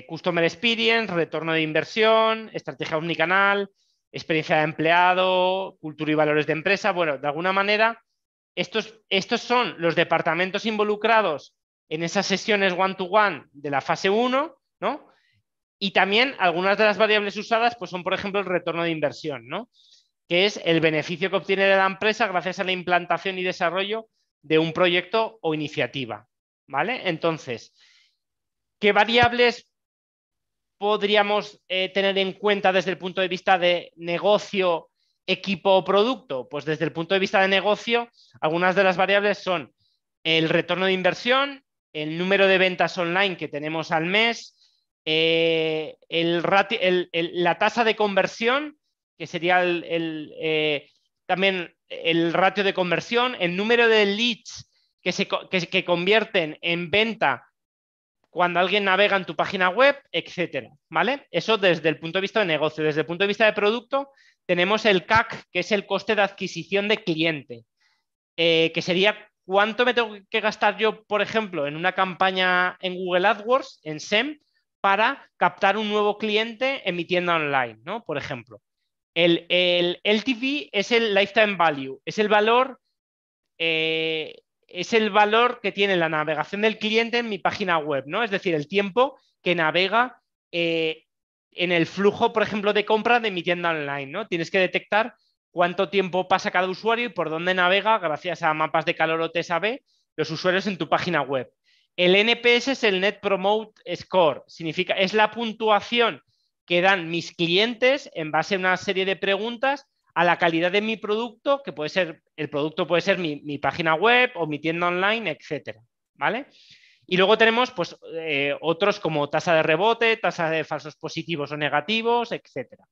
Customer Experience, retorno de inversión, estrategia omnicanal, experiencia de empleado, cultura y valores de empresa. Bueno, de alguna manera, estos son los departamentos involucrados en esas sesiones one-to-one de la fase 1, ¿no? Y también algunas de las variables usadas pues son, por ejemplo, el retorno de inversión, ¿no? Que es el beneficio que obtiene de la empresa gracias a la implantación y desarrollo de un proyecto o iniciativa, ¿vale? Entonces, ¿qué variables podríamos tener en cuenta desde el punto de vista de negocio, equipo o producto? Pues desde el punto de vista de negocio, algunas de las variables son el retorno de inversión, el número de ventas online que tenemos al mes, la tasa de conversión, que sería también el ratio de conversión, el número de leads que convierten en venta cuando alguien navega en tu página web, etcétera, ¿vale? Eso desde el punto de vista de negocio. Desde el punto de vista de producto, tenemos el CAC, que es el coste de adquisición de cliente, que sería cuánto me tengo que gastar yo, por ejemplo, en una campaña en Google AdWords, en SEM, para captar un nuevo cliente en mi tienda online, ¿no? Por ejemplo. El LTV es el Lifetime Value, es el valor que tiene la navegación del cliente en mi página web, ¿no? Es decir, el tiempo que navega en el flujo, por ejemplo, de compra de mi tienda online, ¿no? Tienes que detectar cuánto tiempo pasa cada usuario y por dónde navega, gracias a mapas de calor o TSAB, los usuarios en tu página web. El NPS es el Net Promote Score, es la puntuación que dan mis clientes en base a una serie de preguntas a la calidad de mi producto, que puede ser, el producto puede ser mi página web o mi tienda online, etcétera, ¿vale? Y luego tenemos pues, otros como tasa de rebote, tasa de falsos positivos o negativos, etcétera.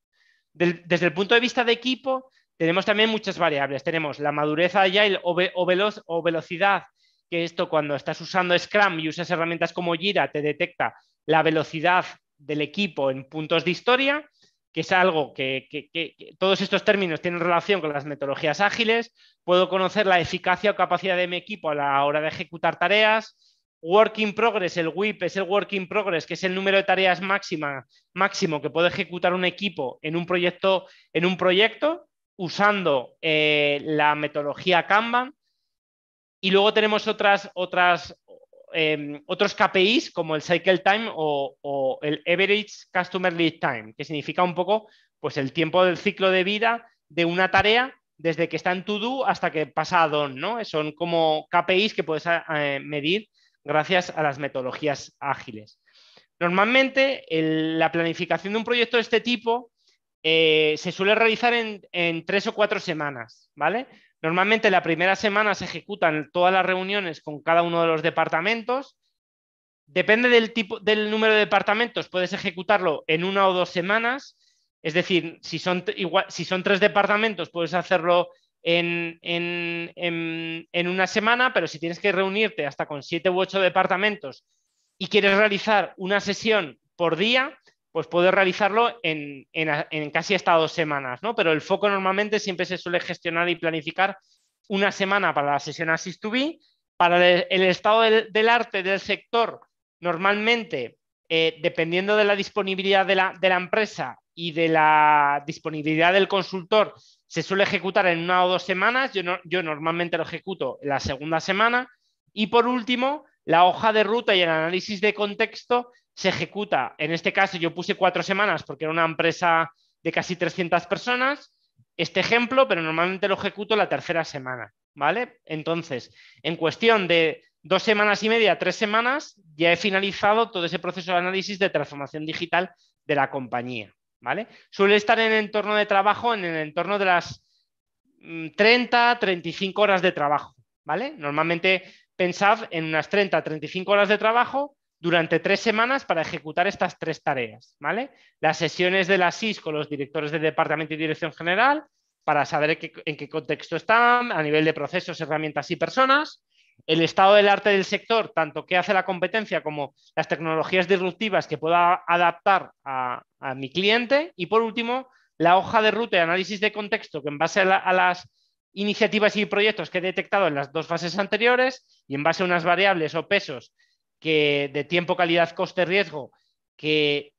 Desde el punto de vista de equipo, tenemos también muchas variables. Tenemos la madurez agile o velocidad, que esto cuando estás usando Scrum y usas herramientas como Jira, te detecta la velocidad del equipo en puntos de historia, que es algo que todos estos términos tienen relación con las metodologías ágiles. Puedo conocer la eficacia o capacidad de mi equipo a la hora de ejecutar tareas. Work in progress, el WIP es el work in progress, que es el número de tareas máximo que puede ejecutar un equipo en un proyecto usando la metodología Kanban. Y luego tenemos otras otros KPIs como el Cycle Time o el Average Customer Lead Time, que significa un poco pues, el tiempo del ciclo de vida de una tarea desde que está en To-Do hasta que pasa a Done, ¿no? Son como KPIs que puedes medir gracias a las metodologías ágiles. Normalmente, la planificación de un proyecto de este tipo se suele realizar en 3 o 4 semanas, ¿vale? Normalmente la primera semana se ejecutan todas las reuniones con cada uno de los departamentos. Depende del número de departamentos, puedes ejecutarlo en 1 o 2 semanas. Es decir, si son 3 departamentos, puedes hacerlo en una semana, pero si tienes que reunirte hasta con 7 u 8 departamentos y quieres realizar una sesión por día, pues puedes realizarlo en casi hasta 2 semanas, ¿no? Pero el foco normalmente siempre se suele gestionar y planificar una semana para la sesión Assist to Be. Para el estado del arte del sector, normalmente, dependiendo de la disponibilidad de la empresa y de la disponibilidad del consultor, se suele ejecutar en 1 o 2 semanas. Yo normalmente lo ejecuto la segunda semana. Y por último, la hoja de ruta y el análisis de contexto se ejecuta. En este caso yo puse 4 semanas porque era una empresa de casi 300 personas, este ejemplo, pero normalmente lo ejecuto la tercera semana, ¿vale? Entonces, en cuestión de 2 semanas y media, 3 semanas, ya he finalizado todo ese proceso de análisis de transformación digital de la compañía, ¿vale? Suele estar en el entorno de trabajo, en el entorno de las 30, 35 horas de trabajo, ¿vale? Normalmente pensad en unas 30, 35 horas de trabajo durante 3 semanas para ejecutar estas 3 tareas, ¿vale? Las sesiones de la SIS con los directores de departamento y dirección general para saber en qué contexto están, a nivel de procesos, herramientas y personas. El estado del arte del sector, tanto qué hace la competencia como las tecnologías disruptivas que pueda adaptar a mi cliente. Y por último, la hoja de ruta y análisis de contexto que en base a las iniciativas y proyectos que he detectado en las 2 fases anteriores y en base a unas variables o pesos de tiempo, calidad, coste, riesgo que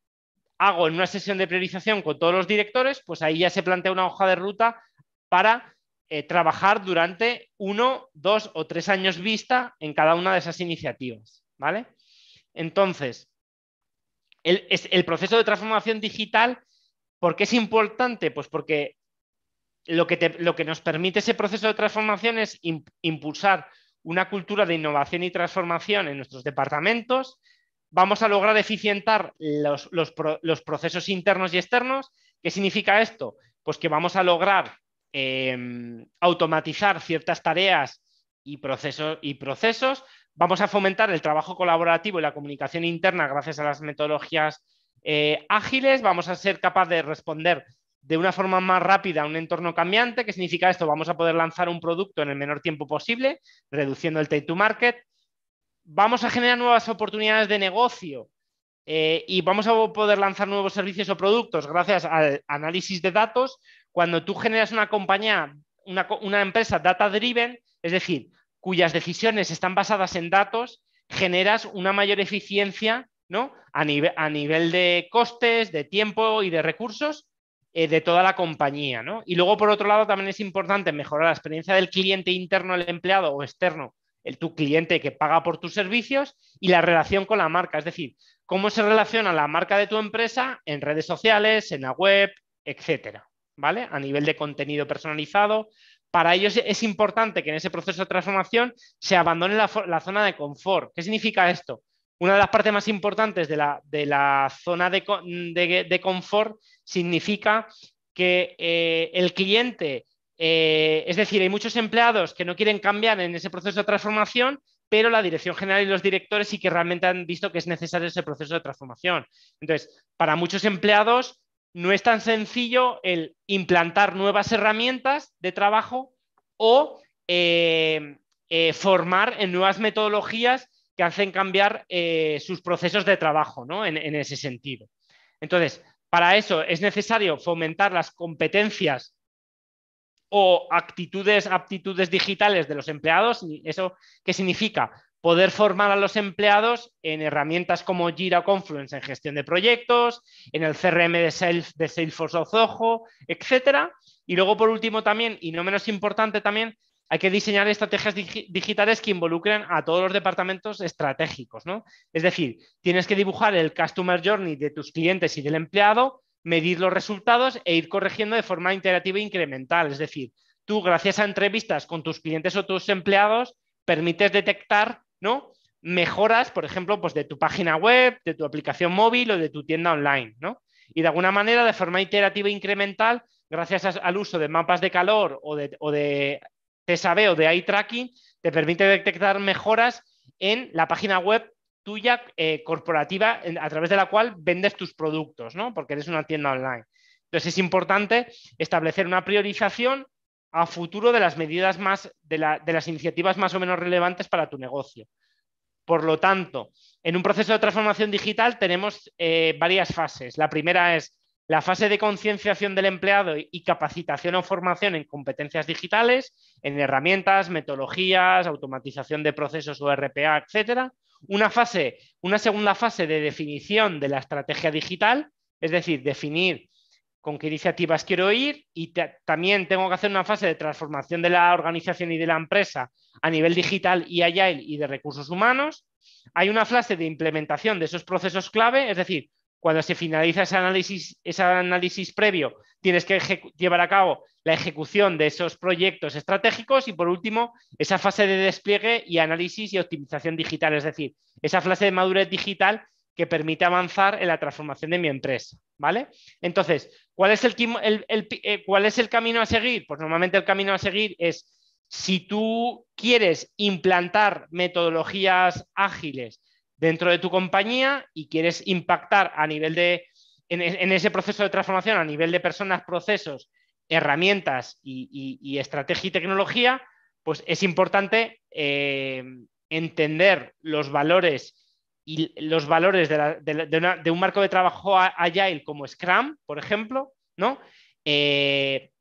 hago en una sesión de priorización con todos los directores, pues ahí ya se plantea una hoja de ruta para trabajar durante 1, 2 o 3 años vista en cada una de esas iniciativas, ¿vale? Entonces, el proceso de transformación digital, ¿por qué es importante? Pues porque lo que nos permite ese proceso de transformación es impulsar una cultura de innovación y transformación en nuestros departamentos. Vamos a lograr eficientar los procesos internos y externos. ¿Qué significa esto? Pues que vamos a lograr automatizar ciertas tareas y procesos. Vamos a fomentar el trabajo colaborativo y la comunicación interna gracias a las metodologías ágiles. Vamos a ser capaces de responder de una forma más rápida a un entorno cambiante. ¿Qué significa esto? Vamos a poder lanzar un producto en el menor tiempo posible, reduciendo el time to market. Vamos a generar nuevas oportunidades de negocio y vamos a poder lanzar nuevos servicios o productos gracias al análisis de datos. Cuando tú generas una compañía, una empresa data driven, es decir, cuyas decisiones están basadas en datos, generas una mayor eficiencia, ¿no? a nivel de costes, de tiempo y de recursos de toda la compañía, ¿no? Y luego, por otro lado, también es importante mejorar la experiencia del cliente interno, el empleado o externo, tu cliente que paga por tus servicios, y la relación con la marca, es decir, cómo se relaciona la marca de tu empresa en redes sociales, en la web, etcétera, ¿vale? A nivel de contenido personalizado. Para ello es importante que en ese proceso de transformación se abandone la zona de confort. ¿Qué significa esto? Una de las partes más importantes de la zona de confort significa que el cliente, es decir, hay muchos empleados que no quieren cambiar en ese proceso de transformación, pero la dirección general y los directores sí que realmente han visto que es necesario ese proceso de transformación. Entonces, para muchos empleados no es tan sencillo el implantar nuevas herramientas de trabajo o formar en nuevas metodologías que hacen cambiar sus procesos de trabajo, ¿no? en ese sentido. Entonces, para eso es necesario fomentar las competencias o aptitudes digitales de los empleados. ¿Eso qué significa? Poder formar a los empleados en herramientas como Jira o Confluence en gestión de proyectos, en el CRM de Salesforce o Zoho, etcétera. Y luego, por último, también, y no menos importante también, hay que diseñar estrategias digitales que involucren a todos los departamentos estratégicos, ¿no? Es decir, tienes que dibujar el Customer Journey de tus clientes y del empleado, medir los resultados e ir corrigiendo de forma iterativa e incremental. Es decir, tú, gracias a entrevistas con tus clientes o tus empleados, permites detectar, ¿no?, mejoras, por ejemplo, pues de tu página web, de tu aplicación móvil o de tu tienda online, ¿no? Y de alguna manera, de forma iterativa e incremental, gracias al uso de mapas de calor o de TSAB o de eye tracking, te permite detectar mejoras en la página web tuya corporativa a través de la cual vendes tus productos, ¿no? Porque eres una tienda online. Entonces es importante establecer una priorización a futuro de las medidas de las iniciativas más o menos relevantes para tu negocio. Por lo tanto, en un proceso de transformación digital tenemos varias fases. La primera es la fase de concienciación del empleado y capacitación o formación en competencias digitales, en herramientas, metodologías, automatización de procesos o RPA, etcétera. Una segunda fase de definición de la estrategia digital, es decir, definir con qué iniciativas quiero ir, y también tengo que hacer una fase de transformación de la organización y de la empresa a nivel digital y agile y de recursos humanos. Hay una fase de implementación de esos procesos clave, es decir, cuando se finaliza ese análisis previo, tienes que llevar a cabo la ejecución de esos proyectos estratégicos y, por último, esa fase de despliegue y análisis y optimización digital, es decir, esa fase de madurez digital que permite avanzar en la transformación de mi empresa, ¿vale? Entonces, ¿cuál es el camino a seguir? Pues normalmente el camino a seguir es, si tú quieres implantar metodologías ágiles dentro de tu compañía y quieres impactar a nivel en ese proceso de transformación a nivel de personas, procesos, herramientas y estrategia y tecnología, pues es importante entender los valores de un marco de trabajo agile como Scrum, por ejemplo, ¿no?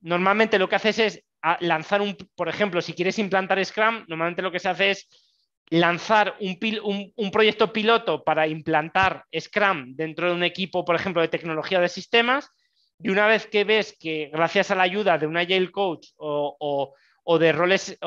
Normalmente lo que haces es lanzar por ejemplo, si quieres implantar Scrum, normalmente lo que se hace es lanzar un proyecto piloto para implantar Scrum dentro de un equipo, por ejemplo, de tecnología de sistemas, y una vez que ves que gracias a la ayuda de un Agile Coach o de roles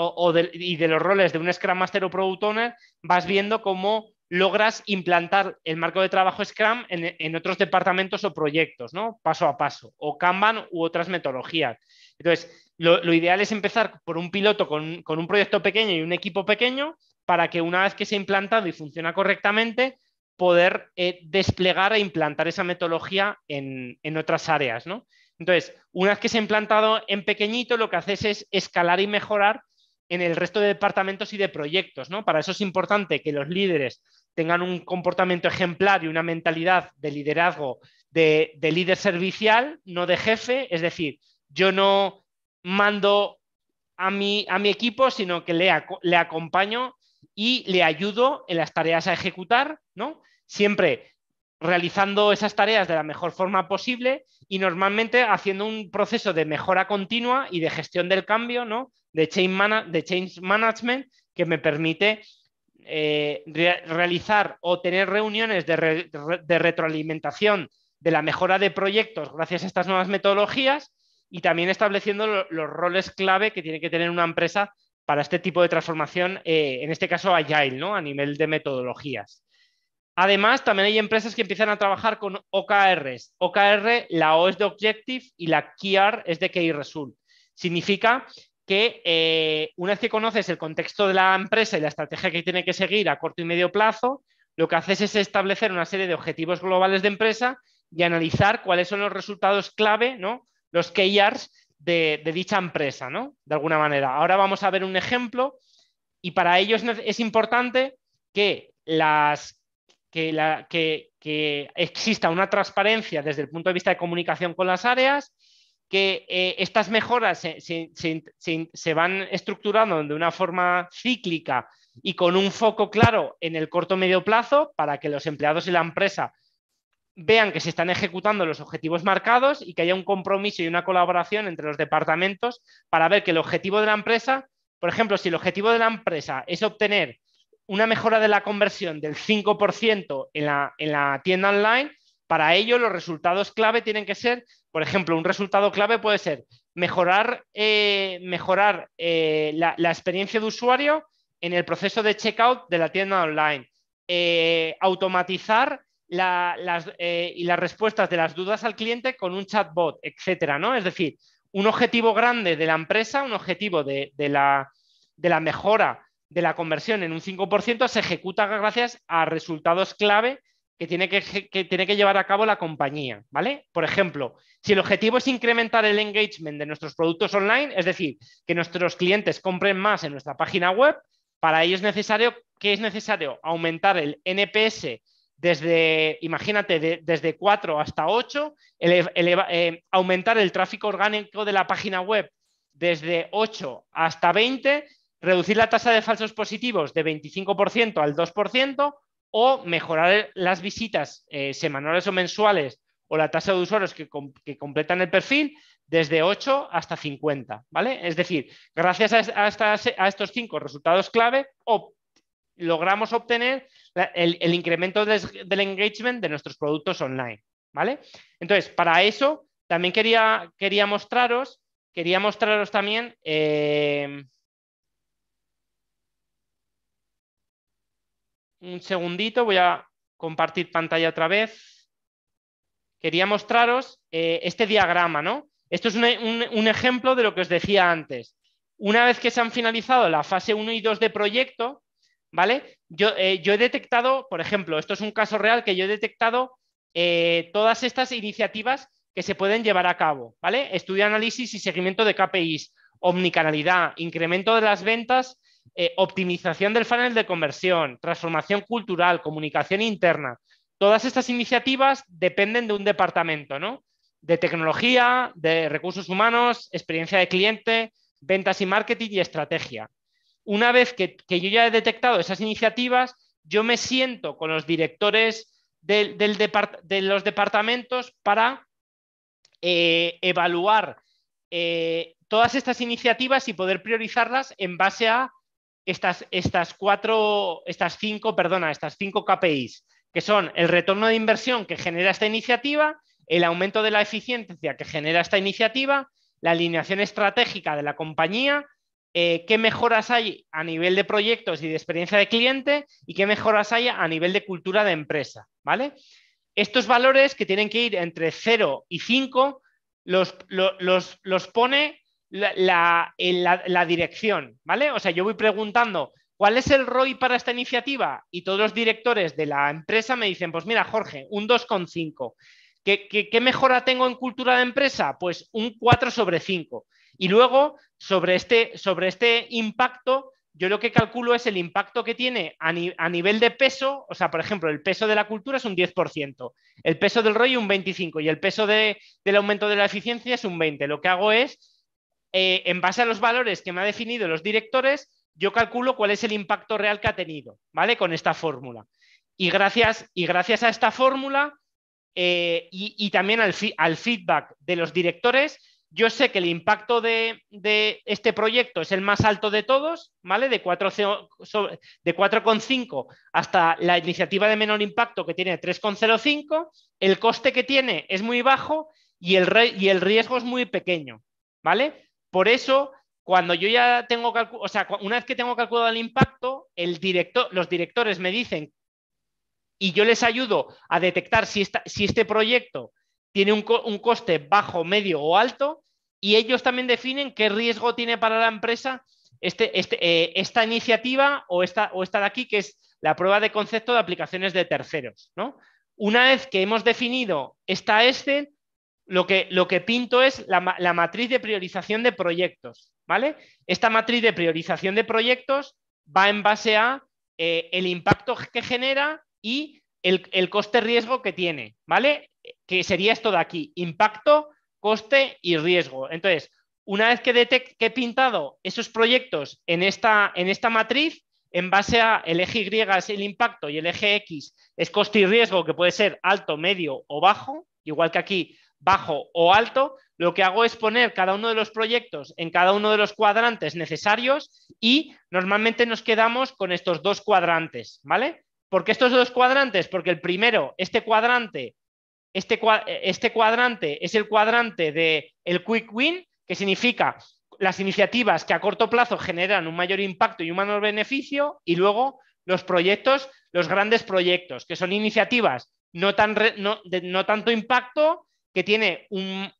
y de los roles de un Scrum Master o Product Owner, vas viendo cómo logras implantar el marco de trabajo Scrum en otros departamentos o proyectos, ¿no? Paso a paso, o Kanban u otras metodologías. Entonces, lo ideal es empezar por un piloto con un proyecto pequeño y un equipo pequeño, para que una vez que se ha implantado y funciona correctamente, poder desplegar e implantar esa metodología en otras áreas, ¿no? Entonces, una vez que se ha implantado en pequeñito, lo que haces es escalar y mejorar en el resto de departamentos y de proyectos, ¿no? Para eso es importante que los líderes tengan un comportamiento ejemplar y una mentalidad de liderazgo de líder servicial, no de jefe. Es decir, yo no mando a mi equipo, sino que le acompaño y le ayudo en las tareas a ejecutar, ¿no? Siempre realizando esas tareas de la mejor forma posible y normalmente haciendo un proceso de mejora continua y de gestión del cambio, ¿no? De change management, que me permite realizar o tener reuniones de retroalimentación de la mejora de proyectos gracias a estas nuevas metodologías, y también estableciendo los roles clave que tiene que tener una empresa para este tipo de transformación, en este caso Agile, ¿no? A nivel de metodologías. Además, también hay empresas que empiezan a trabajar con OKRs. OKR, la O es de Objective y la KR es de Key Result. Significa que una vez que conoces el contexto de la empresa y la estrategia que tiene que seguir a corto y medio plazo, lo que haces es establecer una serie de objetivos globales de empresa y analizar cuáles son los resultados clave, ¿no? Los KRs de dicha empresa, ¿no? De alguna manera. Ahora vamos a ver un ejemplo, y para ello es importante que exista una transparencia desde el punto de vista de comunicación con las áreas, que estas mejoras se van estructurando de una forma cíclica y con un foco claro en el corto o medio plazo, para que los empleados y la empresa vean que se están ejecutando los objetivos marcados y que haya un compromiso y una colaboración entre los departamentos para ver que el objetivo de la empresa, por ejemplo, si el objetivo de la empresa es obtener una mejora de la conversión del 5% en la tienda online, para ello los resultados clave tienen que ser, por ejemplo, un resultado clave puede ser mejorar la experiencia de usuario en el proceso de checkout de la tienda online, automatizar y las respuestas de las dudas al cliente con un chatbot, etcétera, ¿no? Es decir, un objetivo grande de la empresa, un objetivo de la mejora de la conversión en un 5% se ejecuta gracias a resultados clave que tiene que llevar a cabo la compañía, ¿vale? Por ejemplo, si el objetivo es incrementar el engagement de nuestros productos online, es decir, que nuestros clientes compren más en nuestra página web, para ello es necesario aumentar el NPS desde, imagínate, desde 4 hasta 8, aumentar el tráfico orgánico de la página web desde 8 hasta 20, reducir la tasa de falsos positivos de 25% al 2%, o mejorar las visitas semanales o mensuales o la tasa de usuarios que completan el perfil desde 8 hasta 50, ¿vale? Es decir, gracias a estos 5 resultados clave logramos obtener el incremento del engagement de nuestros productos online, ¿vale? Entonces, para eso también quería mostraros también un segundito, voy a compartir pantalla otra vez. Quería mostraros este diagrama, ¿no? Esto es un ejemplo de lo que os decía antes. Una vez que se han finalizado la fase 1 y 2 de proyecto, ¿vale? Yo he detectado, por ejemplo, esto es un caso real que yo he detectado todas estas iniciativas que se pueden llevar a cabo, ¿vale? Estudio, análisis y seguimiento de KPIs, omnicanalidad, incremento de las ventas, optimización del funnel de conversión, transformación cultural, comunicación interna. Todas estas iniciativas dependen de un departamento, ¿no? De tecnología, de recursos humanos, experiencia de cliente, ventas y marketing y estrategia. Una vez que yo ya he detectado esas iniciativas, yo me siento con los directores de los departamentos para evaluar todas estas iniciativas y poder priorizarlas en base a estas 5 KPIs, que son el retorno de inversión que genera esta iniciativa, el aumento de la eficiencia que genera esta iniciativa, la alineación estratégica de la compañía, qué mejoras hay a nivel de proyectos y de experiencia de cliente y qué mejoras hay a nivel de cultura de empresa, ¿vale? Estos valores, que tienen que ir entre 0 y 5, los pone la dirección, ¿vale? O sea, yo voy preguntando ¿cuál es el ROI para esta iniciativa? Y todos los directores de la empresa me dicen, pues mira, Jorge, un 2,5. ¿Qué mejora tengo en cultura de empresa? Pues un 4/5. Y luego, sobre este impacto, yo lo que calculo es el impacto que tiene a nivel de peso. O sea, por ejemplo, el peso de la cultura es un 10%, el peso del ROI un 25% y el peso del aumento de la eficiencia es un 20%. Lo que hago es, en base a los valores que me han definido los directores, yo calculo cuál es el impacto real que ha tenido, ¿vale? Con esta fórmula. Y gracias a esta fórmula y también al feedback de los directores, yo sé que el impacto de este proyecto es el más alto de todos, ¿vale? De 4,5 hasta la iniciativa de menor impacto, que tiene 3,05. El coste que tiene es muy bajo y el riesgo es muy pequeño, ¿vale? Por eso, cuando yo ya tengo una vez que tengo calculado el impacto, los directores me dicen y yo les ayudo a detectar si este proyecto tiene un coste bajo, medio o alto, y ellos también definen qué riesgo tiene para la empresa esta iniciativa o esta de aquí, que es la prueba de concepto de aplicaciones de terceros, ¿no? Una vez que hemos definido esta Excel, lo que pinto es la matriz de priorización de proyectos, ¿vale? Esta matriz de priorización de proyectos va en base a el impacto que genera y el coste-riesgo que tiene, ¿vale? Que sería esto de aquí, impacto, coste y riesgo. Entonces, una vez que he pintado esos proyectos en esta matriz, en base a el eje Y es el impacto y el eje X es coste y riesgo, que puede ser alto, medio o bajo, igual que aquí, bajo o alto, lo que hago es poner cada uno de los proyectos en cada uno de los cuadrantes necesarios y normalmente nos quedamos con estos 2 cuadrantes, ¿vale? ¿Por qué estos 2 cuadrantes? Porque el primero, este cuadrante es el cuadrante del Quick Win, que significa las iniciativas que a corto plazo generan un mayor impacto y un mayor beneficio, y luego los proyectos, los grandes proyectos, que son iniciativas no tanto impacto, que tiene un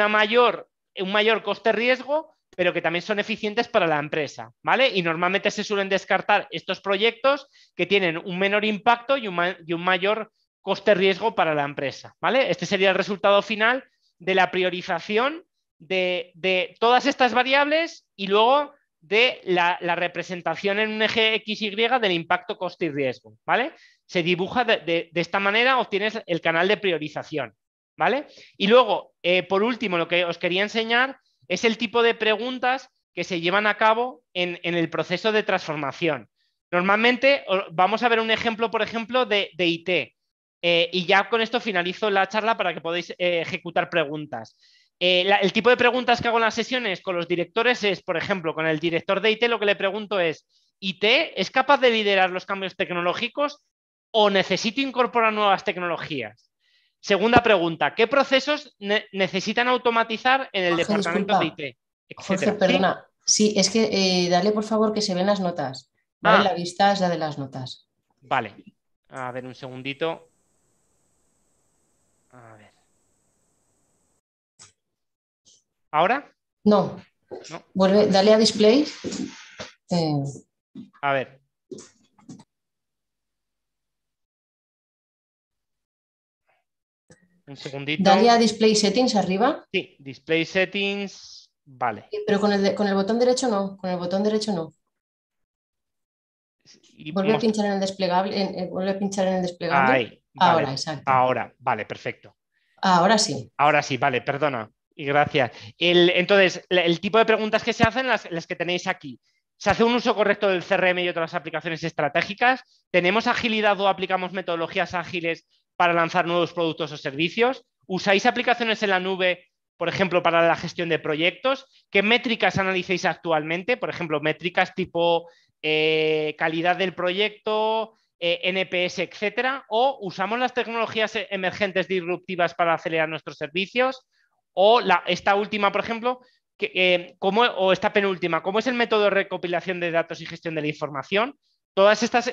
mayor coste-riesgo, pero que también son eficientes para la empresa, ¿vale? Y normalmente se suelen descartar estos proyectos que tienen un menor impacto y un mayor coste-riesgo para la empresa, ¿vale? Este sería el resultado final de la priorización de todas estas variables y luego de la representación en un eje XY del impacto, coste y riesgo, ¿vale? Se dibuja de esta manera, obtienes el canal de priorización, ¿vale? Y luego, por último, lo que os quería enseñar es el tipo de preguntas que se llevan a cabo en el proceso de transformación. Normalmente vamos a ver un ejemplo, por ejemplo, de IT. Y ya con esto finalizo la charla para que podáis ejecutar preguntas. El tipo de preguntas que hago en las sesiones con los directores es, por ejemplo, con el director de IT lo que le pregunto es: ¿IT es capaz de liderar los cambios tecnológicos o necesito incorporar nuevas tecnologías? Segunda pregunta: ¿qué procesos necesitan automatizar en el Jorge, departamento de disculpa. IT? Jorge, Etcétera. ¿Sí? perdona. Sí, es que dale por favor que se ven las notas. ¿Vale? La Ah, vista es la de las notas. vale. A ver, un segundito. A ver. ¿Ahora? No, No. A vuelve, ver. dale a display. eh, A ver. Un Dale a segundito. display settings arriba, Sí, display settings. Vale. pero con el botón derecho no. Con el botón derecho no. Y Vuelve a pinchar en el desplegable. Vuelve a pinchar en el desplegable. ahí, Ahora, vale. exacto. Ahora, vale, perfecto. Ahora sí. Ahora sí, vale, perdona. Y gracias. Entonces, el tipo de preguntas que se hacen, las que tenéis aquí. ¿Se hace un uso correcto del CRM y otras aplicaciones estratégicas? ¿Tenemos agilidad o aplicamos metodologías ágiles para lanzar nuevos productos o servicios? ¿Usáis aplicaciones en la nube, por ejemplo, para la gestión de proyectos? ¿Qué métricas analizáis actualmente? Por ejemplo, métricas tipo calidad del proyecto, NPS, etcétera, o usamos las tecnologías emergentes disruptivas para acelerar nuestros servicios, o esta última, por ejemplo, o esta penúltima, ¿cómo es el método de recopilación de datos y gestión de la información? Todas estas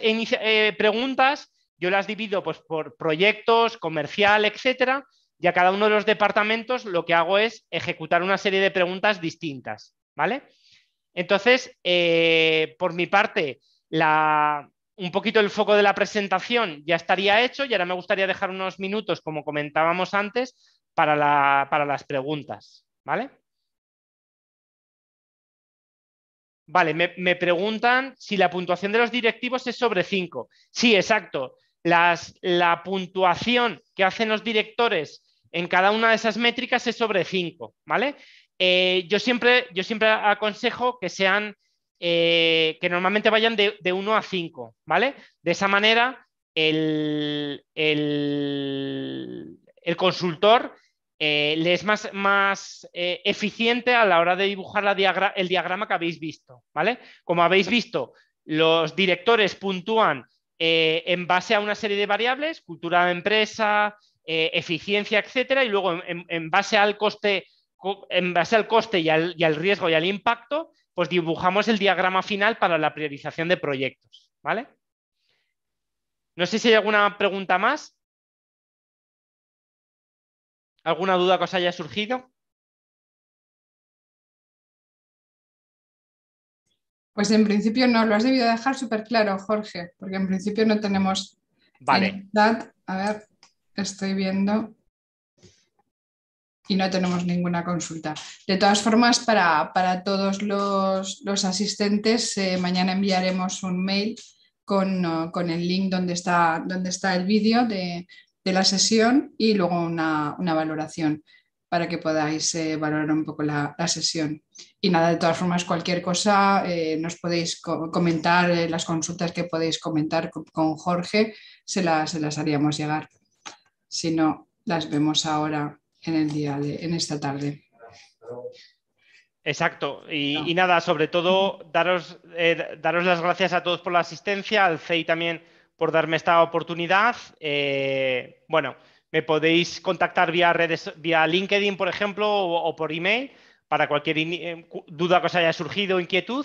preguntas yo las divido pues, por proyectos, comercial, etcétera, y a cada uno de los departamentos lo que hago es ejecutar una serie de preguntas distintas, ¿vale? Entonces, por mi parte, un poquito el foco de la presentación ya estaría hecho y ahora me gustaría dejar unos minutos, como comentábamos antes, para las preguntas, ¿vale? Vale, me preguntan si la puntuación de los directivos es sobre 5. Sí, exacto. La puntuación que hacen los directores en cada una de esas métricas es sobre 5, ¿vale? Yo siempre aconsejo que sean, que normalmente vayan de 1 a 5, ¿vale? De esa manera, el consultor le es más eficiente a la hora de dibujar el diagrama que habéis visto, ¿vale? Como habéis visto, los directores puntúan en base a una serie de variables: cultura de empresa, eficiencia, etcétera, y luego en base al coste, y al riesgo y al impacto, pues dibujamos el diagrama final para la priorización de proyectos, ¿vale? No sé si hay alguna pregunta más. ¿Alguna duda que os haya surgido? Pues en principio no, lo has debido dejar súper claro, Jorge, porque en principio no tenemos en Vale. el chat, a ver, estoy viendo y no tenemos ninguna consulta. De todas formas, para todos los asistentes, mañana enviaremos un mail con el link donde está el vídeo de la sesión y luego una valoración para que podáis valorar un poco la sesión. Y nada, de todas formas, cualquier cosa nos podéis comentar, las consultas que podéis comentar con Jorge, se las haríamos llegar. Si no, las vemos ahora en esta tarde. Exacto. Y nada, sobre todo daros las gracias a todos por la asistencia, al CEI también por darme esta oportunidad. Bueno, me podéis contactar vía LinkedIn, por ejemplo, o por email para cualquier duda que os haya surgido, inquietud.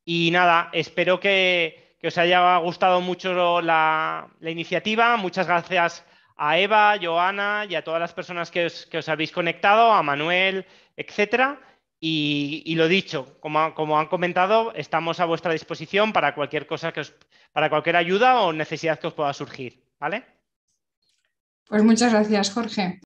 Y nada, espero que os haya gustado mucho la iniciativa. Muchas gracias a Eva, Joana y a todas las personas que os habéis conectado, a Manuel, etcétera. Y lo dicho, como han comentado, estamos a vuestra disposición para cualquier cosa para cualquier ayuda o necesidad que os pueda surgir, ¿vale? Pues muchas gracias, Jorge.